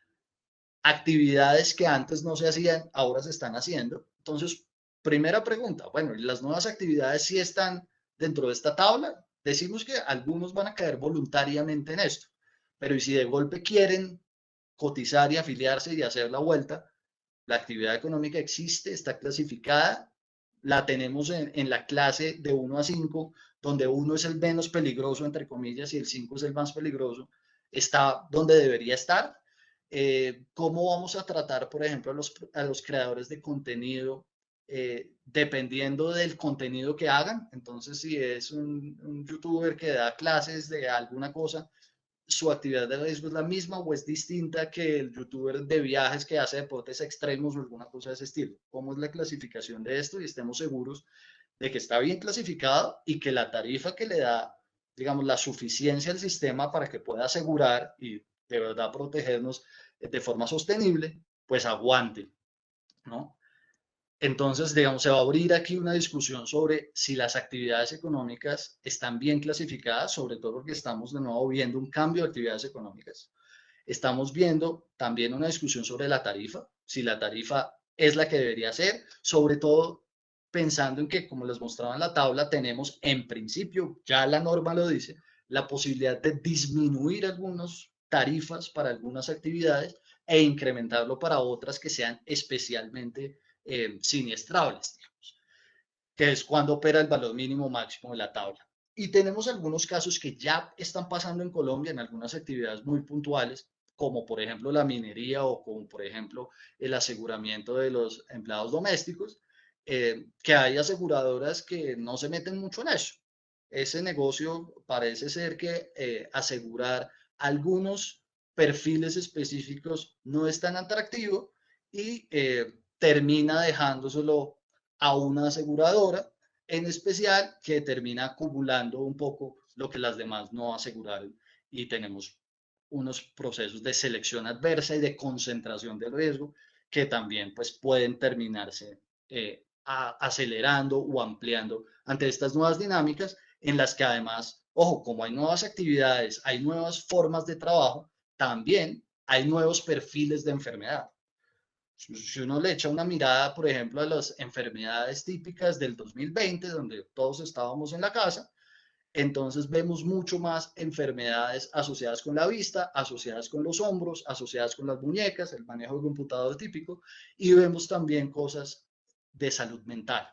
actividades que antes no se hacían, ahora se están haciendo. Entonces, primera pregunta, bueno, ¿las nuevas actividades sí están dentro de esta tabla? Decimos que algunos van a caer voluntariamente en esto, pero ¿y si de golpe quieren cotizar y afiliarse y hacer la vuelta? La actividad económica existe, está clasificada, la tenemos en la clase de 1 a 5, donde 1 es el menos peligroso, entre comillas, y el 5 es el más peligroso, está donde debería estar. ¿Cómo vamos a tratar, por ejemplo, a los creadores de contenido dependiendo del contenido que hagan? Entonces, si es un youtuber que da clases de alguna cosa, su actividad de riesgo es la misma o es distinta que el youtuber de viajes que hace deportes extremos o alguna cosa de ese estilo. ¿Cómo es la clasificación de esto? Y estemos seguros de que está bien clasificado y que la tarifa que le da, digamos, la suficiencia al sistema para que pueda asegurar y de verdad protegernos de forma sostenible, pues aguante, ¿no? Entonces, digamos, se va a abrir aquí una discusión sobre si las actividades económicas están bien clasificadas, sobre todo porque estamos de nuevo viendo un cambio de actividades económicas. Estamos viendo también una discusión sobre la tarifa, si la tarifa es la que debería ser, sobre todo pensando en que, como les mostraba en la tabla, tenemos en principio, ya la norma lo dice, la posibilidad de disminuir algunas tarifas para algunas actividades e incrementarlo para otras que sean especialmente siniestrables, digamos, que es cuando opera el valor mínimo máximo de la tabla. Y tenemos algunos casos que ya están pasando en Colombia en algunas actividades muy puntuales, como por ejemplo la minería o como por ejemplo el aseguramiento de los empleados domésticos, que hay aseguradoras que no se meten mucho en eso. Ese negocio parece ser que asegurar algunos perfiles específicos no es tan atractivo y termina dejándoselo a una aseguradora, en especial que termina acumulando un poco lo que las demás no aseguraron y tenemos unos procesos de selección adversa y de concentración del riesgo que también pues pueden terminarse acelerando o ampliando ante estas nuevas dinámicas en las que además, ojo, como hay nuevas actividades, hay nuevas formas de trabajo, también hay nuevos perfiles de enfermedad. Si uno le echa una mirada, por ejemplo, a las enfermedades típicas del 2020, donde todos estábamos en la casa, entonces vemos mucho más enfermedades asociadas con la vista, asociadas con los hombros, asociadas con las muñecas, el manejo del computador típico, y vemos también cosas de salud mental.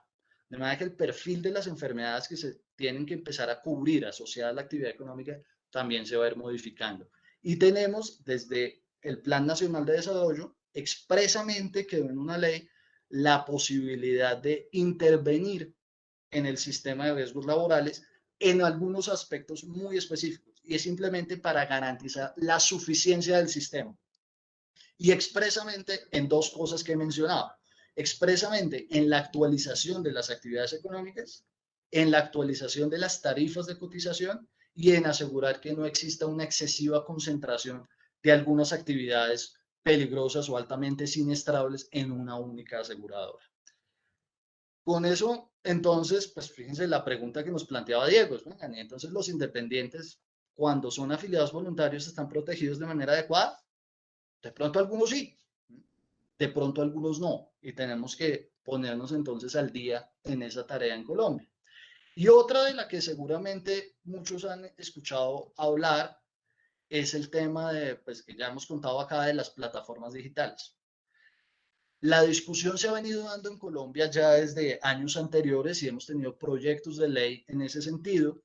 De manera que el perfil de las enfermedades que se tienen que empezar a cubrir asociadas a la actividad económica también se va a ir modificando. Y tenemos desde el Plan Nacional de Desarrollo expresamente quedó en una ley la posibilidad de intervenir en el sistema de riesgos laborales en algunos aspectos muy específicos, y es simplemente para garantizar la suficiencia del sistema. Y expresamente en dos cosas que he mencionado. Expresamente en la actualización de las actividades económicas, en la actualización de las tarifas de cotización y en asegurar que no exista una excesiva concentración de algunas actividades peligrosas o altamente siniestrables en una única aseguradora. Con eso, entonces, pues fíjense la pregunta que nos planteaba Diego. Entonces, los independientes, cuando son afiliados voluntarios, ¿están protegidos de manera adecuada? De pronto algunos sí, de pronto algunos no. Y tenemos que ponernos entonces al día en esa tarea en Colombia. Y otra de la que seguramente muchos han escuchado hablar es el tema de, pues que ya hemos contado acá, de las plataformas digitales. La discusión se ha venido dando en Colombia ya desde años anteriores y hemos tenido proyectos de ley en ese sentido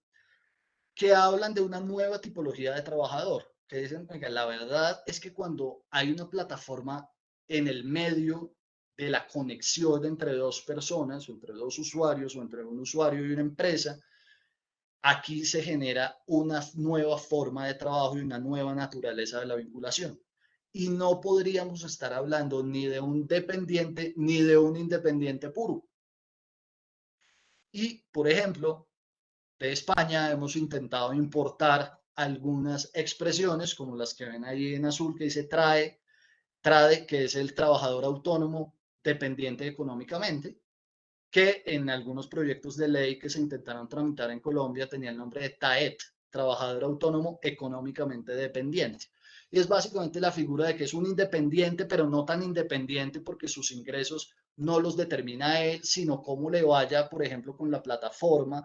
que hablan de una nueva tipología de trabajador, que dicen, oiga, la verdad es que cuando hay una plataforma en el medio de la conexión entre dos personas, o entre dos usuarios, o entre un usuario y una empresa, aquí se genera una nueva forma de trabajo y una nueva naturaleza de la vinculación. Y no podríamos estar hablando ni de un dependiente ni de un independiente puro. Y, por ejemplo, de España hemos intentado importar algunas expresiones como las que ven ahí en azul que dice TRADE, que es el trabajador autónomo dependiente económicamente, que en algunos proyectos de ley que se intentaron tramitar en Colombia tenía el nombre de TAET, trabajador autónomo económicamente dependiente. Y es básicamente la figura de que es un independiente, pero no tan independiente porque sus ingresos no los determina él, sino cómo le vaya, por ejemplo, con la plataforma,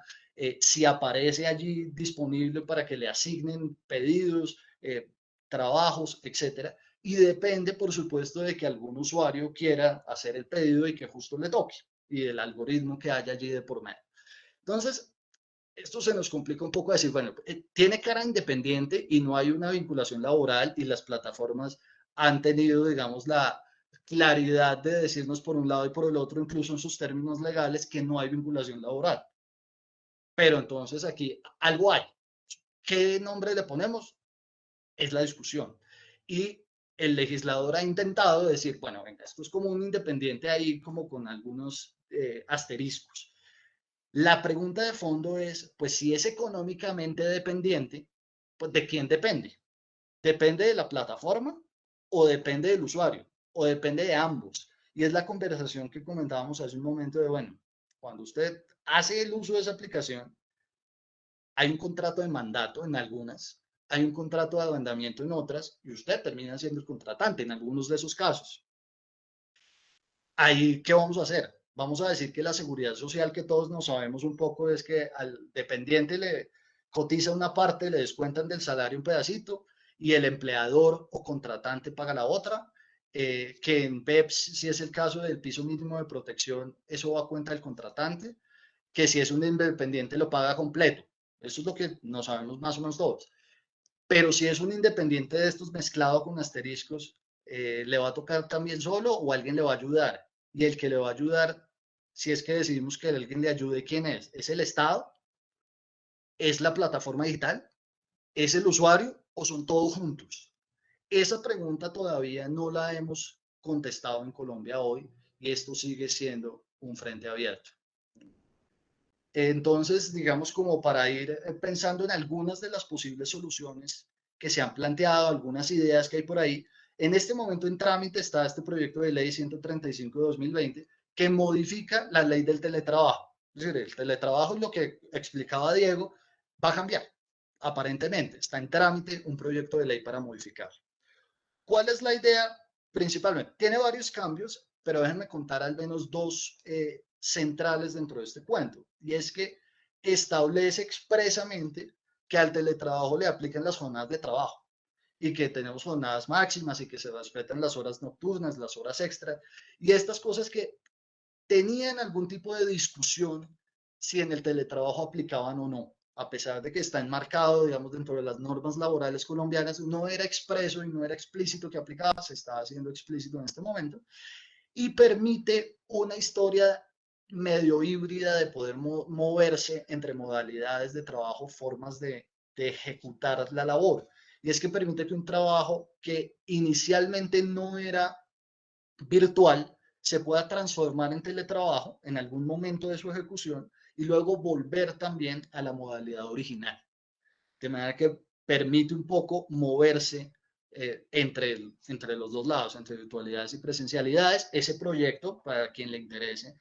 si aparece allí disponible para que le asignen pedidos, trabajos, etcétera. Y depende, por supuesto, de que algún usuario quiera hacer el pedido y que justo le toque, y del algoritmo que haya allí de por medio. Entonces, esto se nos complica un poco decir, bueno, tiene cara independiente y no hay una vinculación laboral y las plataformas han tenido, digamos, la claridad de decirnos por un lado y por el otro, incluso en sus términos legales, que no hay vinculación laboral. Pero entonces aquí algo hay. ¿Qué nombre le ponemos? Es la discusión. Y el legislador ha intentado decir, bueno, venga, esto es como un independiente ahí, como con algunos asteriscos. La pregunta de fondo es, pues si es económicamente dependiente, pues ¿de quién depende? ¿Depende de la plataforma o depende del usuario? ¿O depende de ambos? Y es la conversación que comentábamos hace un momento de, bueno, cuando usted hace el uso de esa aplicación, hay un contrato de mandato en algunas, hay un contrato de arrendamiento en otras, y usted termina siendo el contratante en algunos de esos casos. Ahí, ¿qué vamos a hacer? Vamos a decir que la seguridad social, que todos nos sabemos un poco, es que al dependiente le cotiza una parte, le descuentan del salario un pedacito y el empleador o contratante paga la otra, que en BEPS, si es el caso del piso mínimo de protección, eso va a cuenta del contratante, que si es un independiente lo paga completo. Eso es lo que no sabemos más o menos todos. Pero si es un independiente de estos mezclado con asteriscos, ¿le va a tocar también solo o alguien le va a ayudar? Y el que le va a ayudar, si es que decidimos que alguien le ayude, ¿quién es? ¿Es el Estado? ¿Es la plataforma digital? ¿Es el usuario o son todos juntos? Esa pregunta todavía no la hemos contestado en Colombia hoy y esto sigue siendo un frente abierto. Entonces, digamos, como para ir pensando en algunas de las posibles soluciones que se han planteado, algunas ideas que hay por ahí, en este momento en trámite está este proyecto de ley 135 de 2020 que modifica la ley del teletrabajo. Es decir, el teletrabajo es lo que explicaba Diego, va a cambiar, aparentemente. Está en trámite un proyecto de ley para modificar. ¿Cuál es la idea principalmente? Tiene varios cambios, pero déjenme contar al menos dos centrales dentro de este cuento. Y es que establece expresamente que al teletrabajo le aplican las jornadas de trabajo y que tenemos jornadas máximas y que se respetan las horas nocturnas, las horas extra y estas cosas que tenían algún tipo de discusión si en el teletrabajo aplicaban o no, a pesar de que está enmarcado, digamos, dentro de las normas laborales colombianas, no era expreso y no era explícito que aplicaba, se está haciendo explícito en este momento, y permite una historia medio híbrida de poder moverse entre modalidades de trabajo, formas de ejecutar la labor. Y es que permite que un trabajo que inicialmente no era virtual se pueda transformar en teletrabajo en algún momento de su ejecución y luego volver también a la modalidad original. De manera que permite un poco moverse entre los dos lados, entre virtualidades y presencialidades. Ese proyecto, para quien le interese,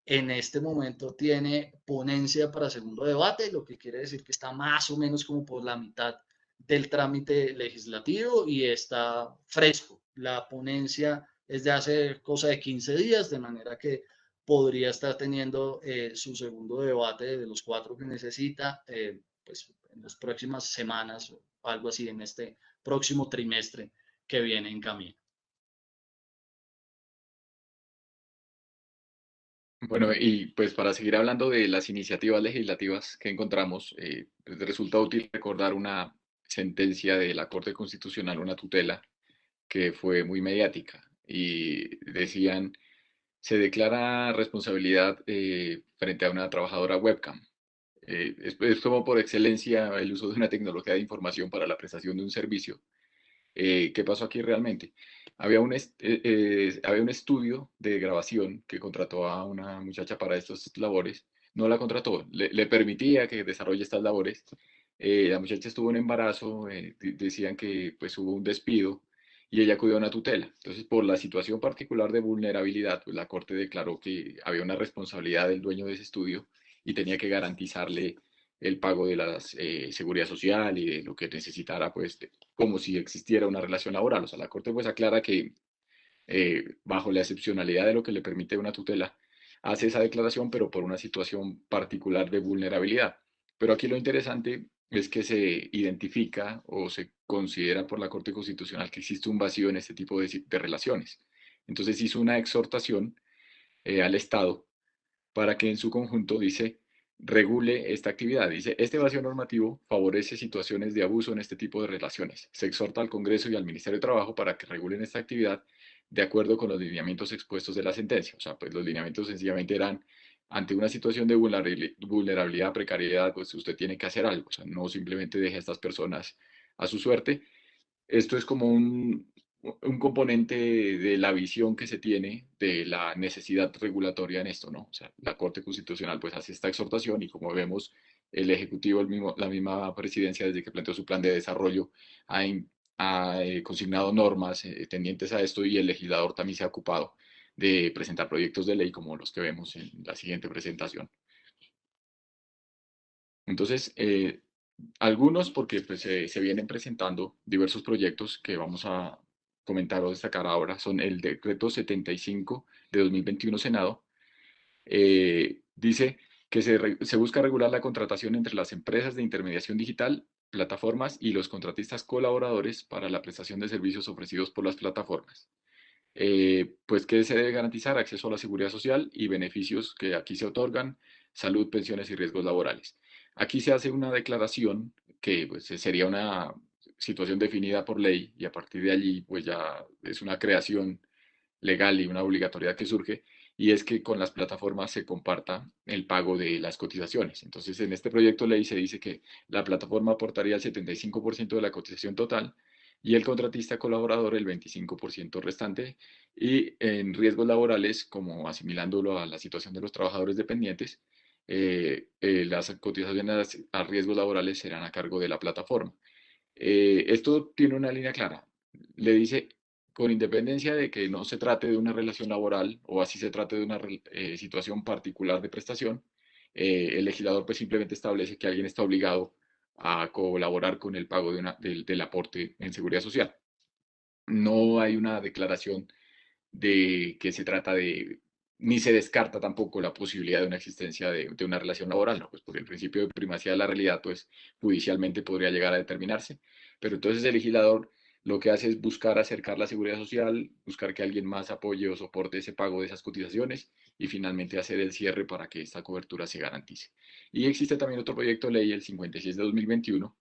en este momento tiene ponencia para segundo debate, lo que quiere decir que está más o menos como por la mitad del trámite legislativo y está fresco. La ponencia es de hace cosa de 15 días, de manera que podría estar teniendo su segundo debate de los 4 que necesita, pues en las próximas semanas o algo así, en este próximo trimestre que viene en camino. Bueno, y pues para seguir hablando de las iniciativas legislativas que encontramos, pues resulta útil recordar una sentencia de la Corte Constitucional, una tutela, que fue muy mediática y decían, se declara responsabilidad frente a una trabajadora webcam. Es como por excelencia el uso de una tecnología de información para la prestación de un servicio. ¿Qué pasó aquí realmente? Había un estudio de grabación que contrató a una muchacha para estas labores. No la contrató, le permitía que desarrolle estas labores. La muchacha estuvo en embarazo, decían que pues hubo un despido y ella acudió a una tutela. Entonces, por la situación particular de vulnerabilidad, pues la Corte declaró que había una responsabilidad del dueño de ese estudio y tenía que garantizarle el pago de la seguridad social y de lo que necesitara, pues, como si existiera una relación laboral. O sea, la Corte pues aclara que bajo la excepcionalidad de lo que le permite una tutela, hace esa declaración, pero por una situación particular de vulnerabilidad. Pero aquí lo interesante es que se identifica o se considera por la Corte Constitucional que existe un vacío en este tipo de relaciones. Entonces hizo una exhortación al Estado para que en su conjunto, dice, regule esta actividad. Dice, este vacío normativo favorece situaciones de abuso en este tipo de relaciones. Se exhorta al Congreso y al Ministerio de Trabajo para que regulen esta actividad de acuerdo con los lineamientos expuestos de la sentencia. O sea, pues los lineamientos sencillamente eran, ante una situación de vulnerabilidad, precariedad, pues usted tiene que hacer algo. O sea, no simplemente deje a estas personas a su suerte. Esto es como un componente de la visión que se tiene de la necesidad regulatoria en esto, ¿no? O sea, la Corte Constitucional pues hace esta exhortación y como vemos, el Ejecutivo, la misma presidencia desde que planteó su plan de desarrollo ha consignado normas tendientes a esto y el legislador también se ha ocupado de presentar proyectos de ley como los que vemos en la siguiente presentación. Entonces, algunos porque pues, se vienen presentando diversos proyectos que vamos a comentar o destacar ahora, son el decreto 75 de 2021 Senado. Dice que se busca regular la contratación entre las empresas de intermediación digital, plataformas y los contratistas colaboradores para la prestación de servicios ofrecidos por las plataformas. Pues que se debe garantizar acceso a la seguridad social y beneficios que aquí se otorgan, salud, pensiones y riesgos laborales. Aquí se hace una declaración que pues, sería una situación definida por ley y a partir de allí pues ya es una creación legal y una obligatoriedad que surge y es que con las plataformas se comparta el pago de las cotizaciones. Entonces en este proyecto de ley se dice que la plataforma aportaría el 75% de la cotización total y el contratista colaborador el 25% restante y en riesgos laborales, como asimilándolo a la situación de los trabajadores dependientes, las cotizaciones a riesgos laborales serán a cargo de la plataforma. Esto tiene una línea clara. Le dice, con independencia de que no se trate de una relación laboral o así se trate de una situación particular de prestación, el legislador pues simplemente establece que alguien está obligado a colaborar con el pago del aporte en seguridad social. No hay una declaración de que se trata de, ni se descarta tampoco la posibilidad de una existencia de una relación laboral, ¿no? Pues porque el principio de primacía de la realidad, pues judicialmente podría llegar a determinarse, pero entonces el legislador lo que hace es buscar acercar la seguridad social, buscar que alguien más apoye o soporte ese pago de esas cotizaciones y finalmente hacer el cierre para que esta cobertura se garantice. Y existe también otro proyecto de ley, el 56 de 2021,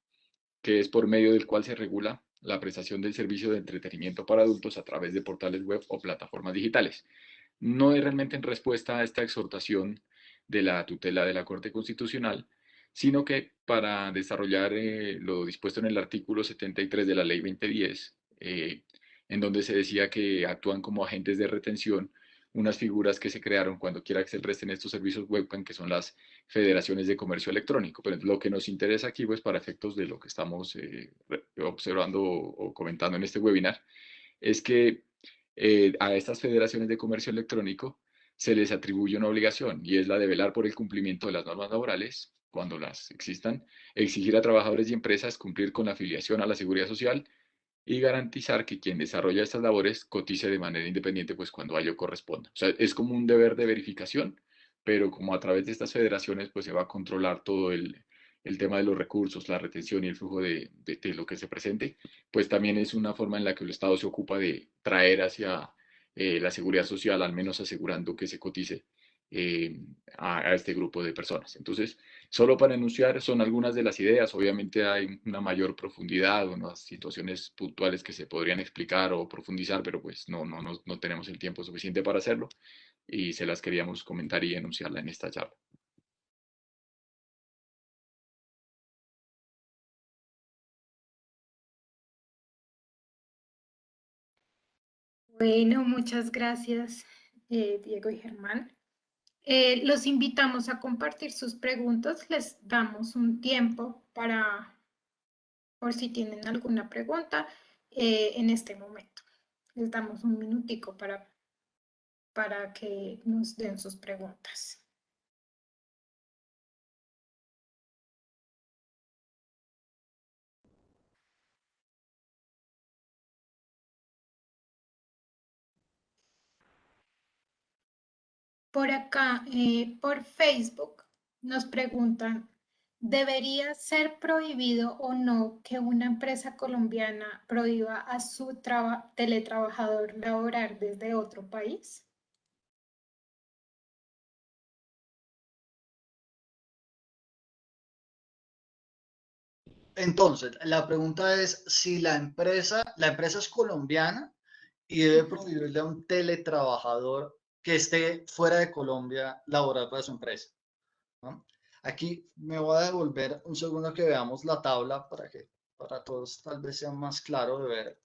que es por medio del cual se regula la prestación del servicio de entretenimiento para adultos a través de portales web o plataformas digitales. no es realmente en respuesta a esta exhortación de la tutela de la Corte Constitucional, sino que para desarrollar lo dispuesto en el artículo 73 de la Ley 2010, en donde se decía que actúan como agentes de retención unas figuras que se crearon cuando quiera que se presten estos servicios webcam, que son las federaciones de comercio electrónico. Pero lo que nos interesa aquí, pues para efectos de lo que estamos observando o comentando en este webinar, es que a estas federaciones de comercio electrónico se les atribuye una obligación y es la de velar por el cumplimiento de las normas laborales, cuando las existan, exigir a trabajadores y empresas cumplir con la afiliación a la seguridad social y garantizar que quien desarrolla estas labores cotice de manera independiente, pues cuando a ello corresponda. O sea, es como un deber de verificación, pero como a través de estas federaciones, pues se va a controlar todo el tema de los recursos, la retención y el flujo de lo que se presente, pues también es una forma en la que el Estado se ocupa de traer hacia la seguridad social, al menos asegurando que se cotice eh, a este grupo de personas. Entonces, solo para enunciar, son algunas de las ideas. Obviamente hay una mayor profundidad, unas situaciones puntuales que se podrían explicar o profundizar, pero pues no tenemos el tiempo suficiente para hacerlo y se las queríamos comentar y enunciarla en esta charla. Bueno, muchas gracias, Diego y Germán. Los invitamos a compartir sus preguntas. Les damos un tiempo por si tienen alguna pregunta en este momento. Les damos un minutico para que nos den sus preguntas. Por acá, por Facebook, nos preguntan, ¿debería ser prohibido o no que una empresa colombiana prohíba a su teletrabajador laborar desde otro país? Entonces, la pregunta es si la empresa es colombiana y debe prohibirle a un teletrabajador que esté fuera de Colombia laborar para su empresa, ¿no? Aquí me voy a devolver un segundo que veamos la tabla para que para todos tal vez sea más claro de ver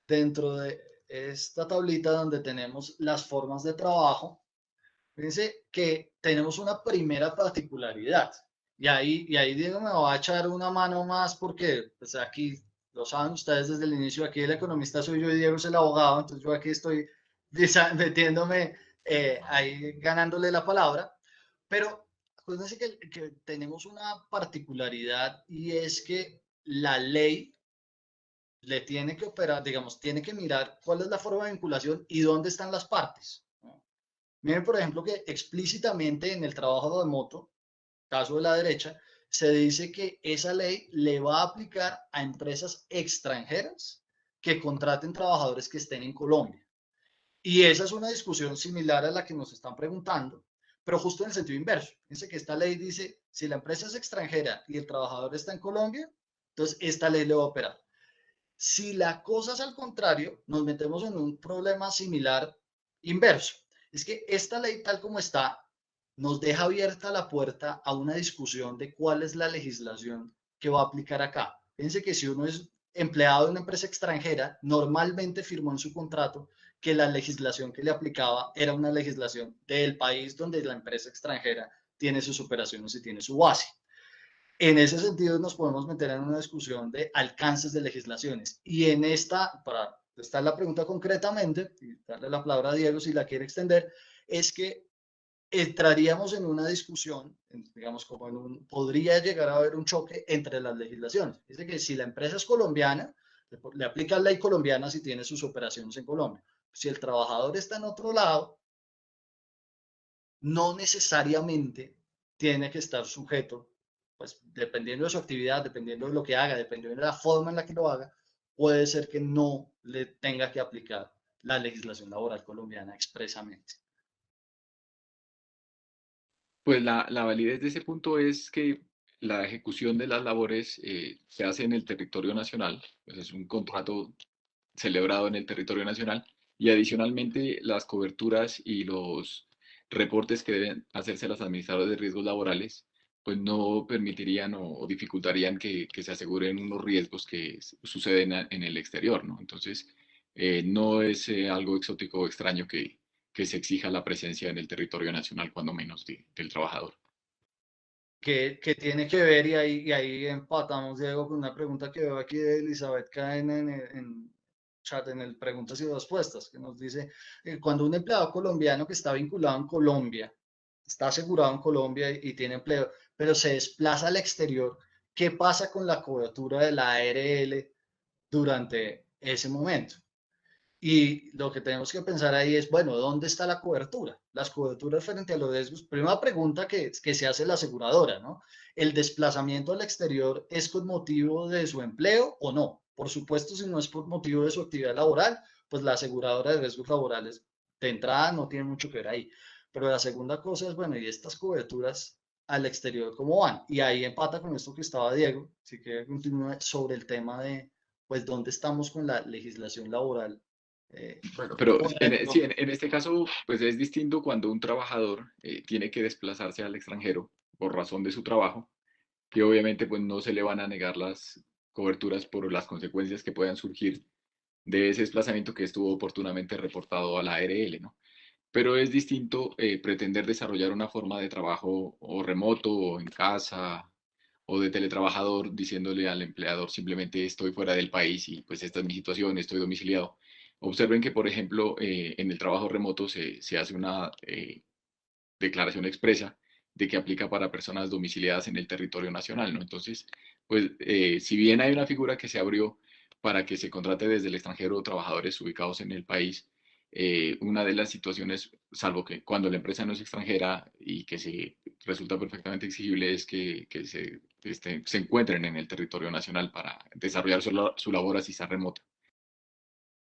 dentro de esta tablita donde tenemos las formas de trabajo. Fíjense que tenemos una primera particularidad. Y ahí Diego me va a echar una mano más porque pues aquí lo saben ustedes desde el inicio, aquí el economista soy yo y Diego es el abogado, entonces yo aquí estoy metiéndome ahí ganándole la palabra. Pero acuérdense que tenemos una particularidad y es que la ley le tiene que operar, digamos, tiene que mirar cuál es la forma de vinculación y dónde están las partes, ¿no? Miren, por ejemplo, que explícitamente en el trabajo remoto, caso de la derecha, se dice que esa ley le va a aplicar a empresas extranjeras que contraten trabajadores que estén en Colombia. Y esa es una discusión similar a la que nos están preguntando, pero justo en el sentido inverso. Fíjense que esta ley dice, si la empresa es extranjera y el trabajador está en Colombia, entonces esta ley le va a operar. Si la cosa es al contrario, nos metemos en un problema similar inverso. Es que esta ley tal como está nos deja abierta la puerta a una discusión de cuál es la legislación que va a aplicar acá. Fíjense que si uno es empleado de una empresa extranjera, normalmente firmó en su contrato que la legislación que le aplicaba era una legislación del país donde la empresa extranjera tiene sus operaciones y tiene su base. En ese sentido, nos podemos meter en una discusión de alcances de legislaciones. Y en esta, para estar la pregunta concretamente, y darle la palabra a Diego si la quiere extender, es que entraríamos en una discusión, digamos, como podría llegar a haber un choque entre las legislaciones. Dice que si la empresa es colombiana, le aplica la ley colombiana si tiene sus operaciones en Colombia. Si el trabajador está en otro lado, no necesariamente tiene que estar sujeto, pues dependiendo de su actividad, dependiendo de lo que haga, dependiendo de la forma en la que lo haga, puede ser que no le tenga que aplicar la legislación laboral colombiana expresamente. Pues la validez de ese punto es que la ejecución de las labores se hace en el territorio nacional, pues es un contrato celebrado en el territorio nacional Y adicionalmente, las coberturas y los reportes que deben hacerse las administradoras de riesgos laborales, pues no permitirían o dificultarían que se aseguren unos riesgos que suceden en el exterior, ¿no? Entonces, no es algo exótico o extraño que se exija la presencia en el territorio nacional, cuando menos del trabajador. Que tiene que ver, y ahí empatamos, Diego, con una pregunta que veo aquí de Elizabeth Caen en chat, en el preguntas y respuestas, que nos dice, cuando un empleado colombiano que está vinculado en Colombia, está asegurado en Colombia y tiene empleo, pero se desplaza al exterior, ¿qué pasa con la cobertura de la ARL durante ese momento? Y lo que tenemos que pensar ahí es, bueno, ¿dónde está la cobertura? Las coberturas frente a los riesgos. Primera pregunta que se hace la aseguradora, ¿no? ¿El desplazamiento al exterior es con motivo de su empleo o no? Por supuesto, si no es por motivo de su actividad laboral, pues la aseguradora de riesgos laborales de entrada no tiene mucho que ver ahí. Pero la segunda cosa es, bueno, ¿y estas coberturas al exterior cómo van? Y ahí empata con esto que estaba Diego, así que continúe sobre el tema de, pues, ¿dónde estamos con la legislación laboral? Bueno, pero Fuera de sí, Colombia. en este caso, pues es distinto cuando un trabajador tiene que desplazarse al extranjero por razón de su trabajo, que obviamente pues no se le van a negar las coberturas por las consecuencias que puedan surgir de ese desplazamiento que estuvo oportunamente reportado a la ARL, ¿no? Pero es distinto pretender desarrollar una forma de trabajo o remoto o en casa o de teletrabajador diciéndole al empleador simplemente estoy fuera del país y pues esta es mi situación, estoy domiciliado. Observen que, por ejemplo, en el trabajo remoto se hace una declaración expresa de que aplica para personas domiciliadas en el territorio nacional, ¿no? Entonces, pues, si bien hay una figura que se abrió para que se contrate desde el extranjero trabajadores ubicados en el país, una de las situaciones, salvo que cuando la empresa no es extranjera y que se resulta perfectamente exigible, es que se encuentren en el territorio nacional para desarrollar su labor así sea remota.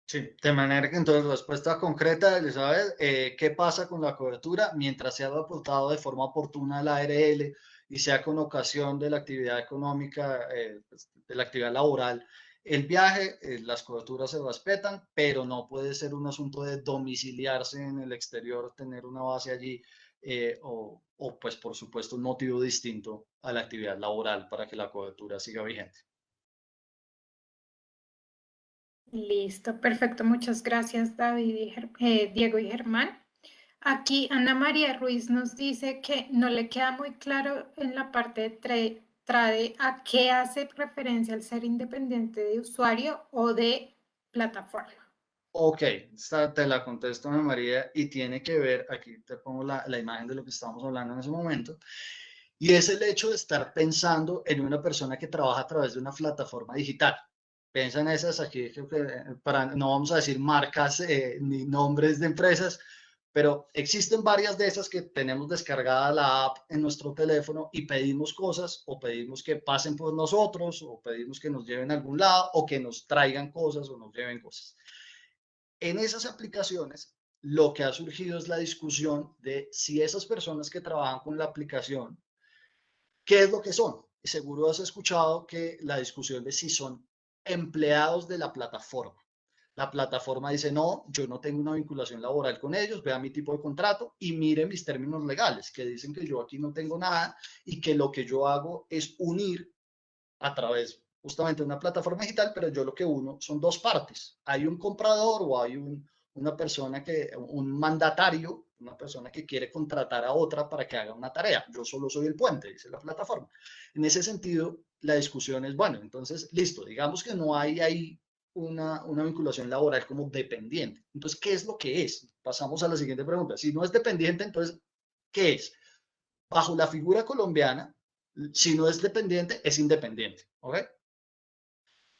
Sí, de manera que entonces respuesta concreta, Elizabeth, ¿qué pasa con la cobertura mientras sea reportado de forma oportuna al ARL y sea con ocasión de la actividad económica, pues, de la actividad laboral? El viaje, las coberturas se respetan, pero no puede ser un asunto de domiciliarse en el exterior, tener una base allí, o pues por supuesto un motivo distinto a la actividad laboral para que la cobertura siga vigente. Listo, perfecto. Muchas gracias, David y Diego y Germán. Aquí Ana María Ruiz nos dice que no le queda muy claro en la parte de trade a qué hace referencia al ser independiente de usuario o de plataforma. Ok, esta te la contesto, Ana María, y tiene que ver, aquí te pongo la imagen de lo que estábamos hablando en ese momento, y es el hecho de estar pensando en una persona que trabaja a través de una plataforma digital. Piensa en esas aquí, para, no vamos a decir marcas ni nombres de empresas, pero existen varias de esas que tenemos descargada la app en nuestro teléfono y pedimos cosas o pedimos que pasen por nosotros o pedimos que nos lleven a algún lado o que nos traigan cosas o nos lleven cosas. En esas aplicaciones, lo que ha surgido es la discusión de si esas personas que trabajan con la aplicación, ¿qué es lo que son? Seguro has escuchado que la discusión de si son empleados de la plataforma. La plataforma dice, no, yo no tengo una vinculación laboral con ellos, vea mi tipo de contrato y mire mis términos legales, que dicen que yo aquí no tengo nada y que lo que yo hago es unir a través justamente de una plataforma digital, pero yo lo que uno son dos partes. Hay un comprador o hay una persona un mandatario, una persona que quiere contratar a otra para que haga una tarea. Yo solo soy el puente, dice la plataforma. En ese sentido, la discusión es, bueno, entonces, listo, digamos que no hay ahí una vinculación laboral como dependiente. Entonces, ¿qué es lo que es? Pasamos a la siguiente pregunta. Si no es dependiente, entonces, ¿qué es? Bajo la figura colombiana, si no es dependiente, es independiente. ¿Ok?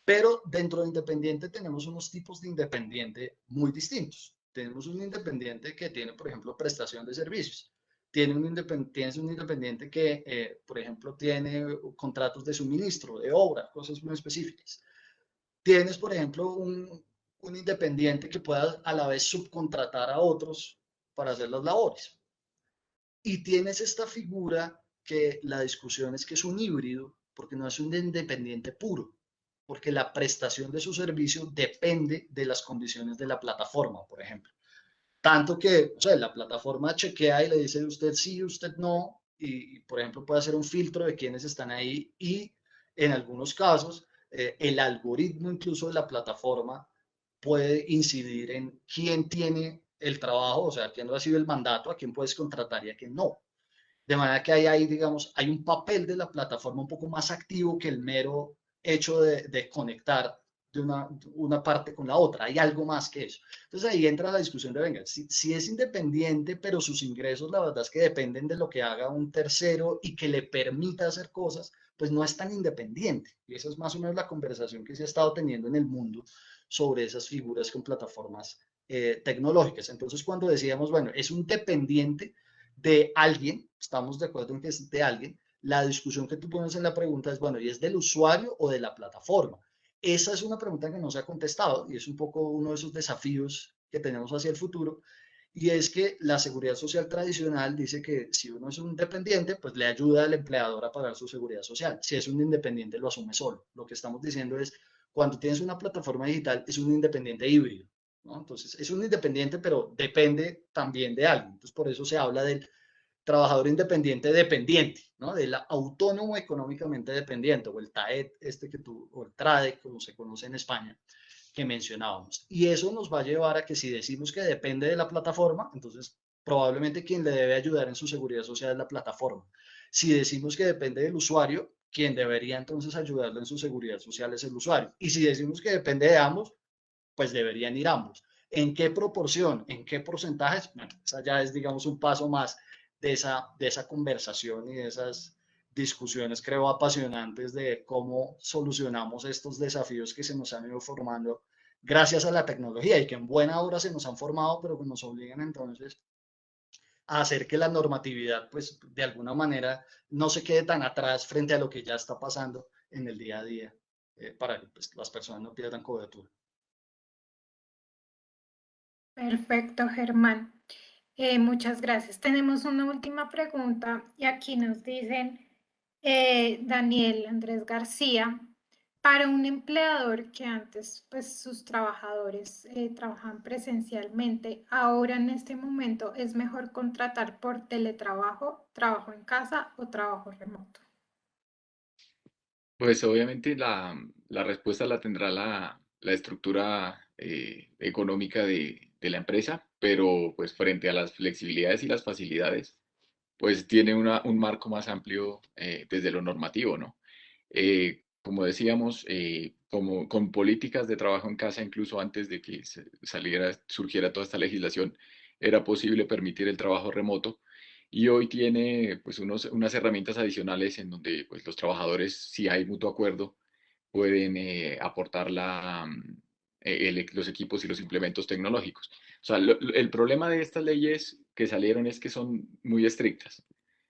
Pero dentro de independiente tenemos unos tipos de independiente muy distintos. Tenemos un independiente que tiene, por ejemplo, prestación de servicios. Tienes un independiente que, por ejemplo, tiene contratos de suministro, de obra, cosas muy específicas. Tienes, por ejemplo, un independiente que pueda a la vez subcontratar a otros para hacer las labores. Y tienes esta figura que la discusión es que es un híbrido, porque no es un independiente puro. porque la prestación de su servicio depende de las condiciones de la plataforma, por ejemplo. Tanto que, o sea, la plataforma chequea y le dice usted sí, usted no, y por ejemplo puede hacer un filtro de quienes están ahí y en algunos casos el algoritmo incluso de la plataforma puede incidir en quién tiene el trabajo, o sea, quién recibe el mandato, a quién puedes contratar y a quién no. De manera que ahí, digamos, hay un papel de la plataforma un poco más activo que el mero hecho de conectar de una parte con la otra. Hay algo más que eso. Entonces ahí entra la discusión de, venga, si es independiente, pero sus ingresos, la verdad es que dependen de lo que haga un tercero y que le permita hacer cosas, pues no es tan independiente. Y esa es más o menos la conversación que se ha estado teniendo en el mundo sobre esas figuras con plataformas tecnológicas. Entonces, cuando decíamos, bueno, es un dependiente de alguien, estamos de acuerdo en que es de alguien, la discusión que tú pones en la pregunta es, bueno, ¿y es del usuario o de la plataforma? Esa es una pregunta que no se ha contestado y es un poco uno de esos desafíos que tenemos hacia el futuro. Y es que la seguridad social tradicional dice que si uno es un dependiente, pues le ayuda al empleador a pagar su seguridad social. Si es un independiente, lo asume solo. Lo que estamos diciendo es, cuando tienes una plataforma digital, es un independiente híbrido, ¿no? Entonces, es un independiente, pero depende también de alguien. Entonces, por eso se habla del trabajador independiente dependiente, ¿no? Del autónomo económicamente dependiente, o el TAED, o el TRADE, como se conoce en España, que mencionábamos. Y eso nos va a llevar a que si decimos que depende de la plataforma, entonces probablemente quien le debe ayudar en su seguridad social es la plataforma. Si decimos que depende del usuario, quien debería entonces ayudarle en su seguridad social es el usuario. Y si decimos que depende de ambos, pues deberían ir ambos. ¿En qué proporción? ¿En qué porcentajes? Bueno, esa ya es, digamos, un paso más de esa conversación y de esas discusiones, creo, apasionantes de cómo solucionamos estos desafíos que se nos han ido formando gracias a la tecnología y que en buena hora se nos han formado, pero que nos obligan entonces a hacer que la normatividad, pues, de alguna manera no se quede tan atrás frente a lo que ya está pasando en el día a día, para que pues, las personas no pierdan cobertura. Perfecto, Germán. Muchas gracias. Tenemos una última pregunta y aquí nos dicen, Daniel Andrés García, para un empleador que antes, pues sus trabajadores trabajaban presencialmente, ahora en este momento es mejor contratar por teletrabajo, trabajo en casa o trabajo remoto. Pues obviamente la respuesta la tendrá la estructura económica de la empresa, pero pues frente a las flexibilidades y las facilidades, pues tiene un marco más amplio desde lo normativo, ¿no? Como decíamos, como con políticas de trabajo en casa, incluso antes de que surgiera toda esta legislación, era posible permitir el trabajo remoto y hoy tiene pues unas herramientas adicionales en donde pues, los trabajadores, si hay mutuo acuerdo, pueden aportar los equipos y los implementos tecnológicos. O sea, el problema de estas leyes que salieron es que son muy estrictas.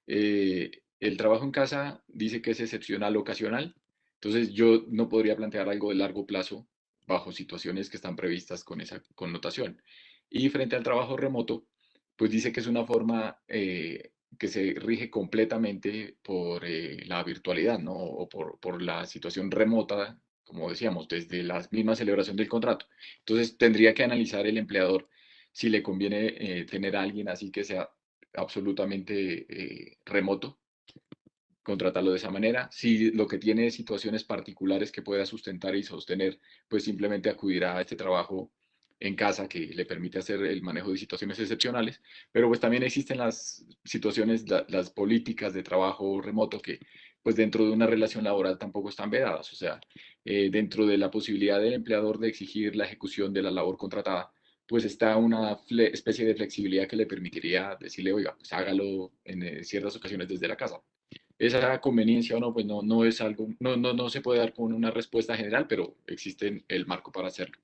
El trabajo en casa dice que es excepcional, ocasional, entonces yo no podría plantear algo de largo plazo bajo situaciones que están previstas con esa connotación. Y frente al trabajo remoto, pues dice que es una forma que se rige completamente por la virtualidad, ¿no? O por la situación remota, como decíamos, desde la misma celebración del contrato. Entonces tendría que analizar el empleador si le conviene tener a alguien así que sea absolutamente remoto, contratarlo de esa manera. Si lo que tiene es situaciones particulares que pueda sustentar y sostener, pues simplemente acudirá a este trabajo en casa que le permite hacer el manejo de situaciones excepcionales, pero pues también existen las situaciones, las políticas de trabajo remoto que pues dentro de una relación laboral tampoco están vedadas, o sea, dentro de la posibilidad del empleador de exigir la ejecución de la labor contratada, pues está una especie de flexibilidad que le permitiría decirle, oiga, pues hágalo en ciertas ocasiones desde la casa. Esa conveniencia o no, pues no es algo, no se puede dar con una respuesta general, pero existe el marco para hacerlo.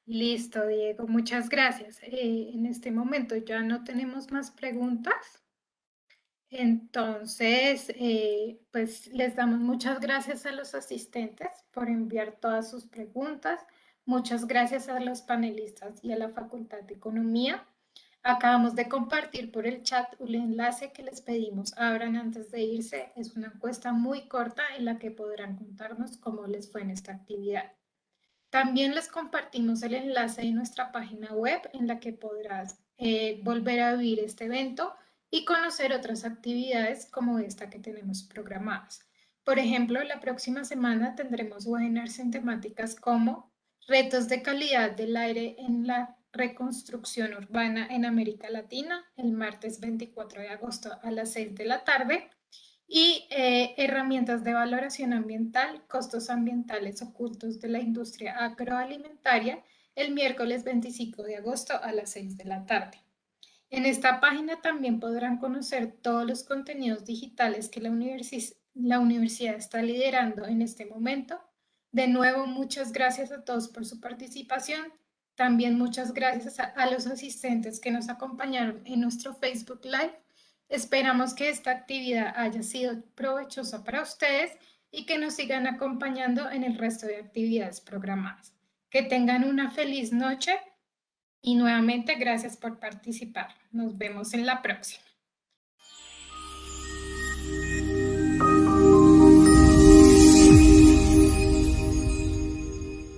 Listo, Diego, muchas gracias. En este momento ya no tenemos más preguntas. Entonces, pues les damos muchas gracias a los asistentes por enviar todas sus preguntas. Muchas gracias a los panelistas y a la Facultad de Economía. Acabamos de compartir por el chat un enlace que les pedimos abran antes de irse. Es una encuesta muy corta en la que podrán contarnos cómo les fue en esta actividad. También les compartimos el enlace de nuestra página web en la que podrás volver a vivir este evento y conocer otras actividades como esta que tenemos programadas. Por ejemplo, la próxima semana tendremos webinars en temáticas como retos de calidad del aire en la reconstrucción urbana en América Latina, el martes 24 de agosto a las 6 de la tarde, y herramientas de valoración ambiental, costos ambientales ocultos de la industria agroalimentaria, el miércoles 25 de agosto a las 6 de la tarde. En esta página también podrán conocer todos los contenidos digitales que la universidad está liderando en este momento. De nuevo, muchas gracias a todos por su participación. También muchas gracias a los asistentes que nos acompañaron en nuestro Facebook Live. Esperamos que esta actividad haya sido provechosa para ustedes y que nos sigan acompañando en el resto de actividades programadas. Que tengan una feliz noche y nuevamente gracias por participar. Nos vemos en la próxima.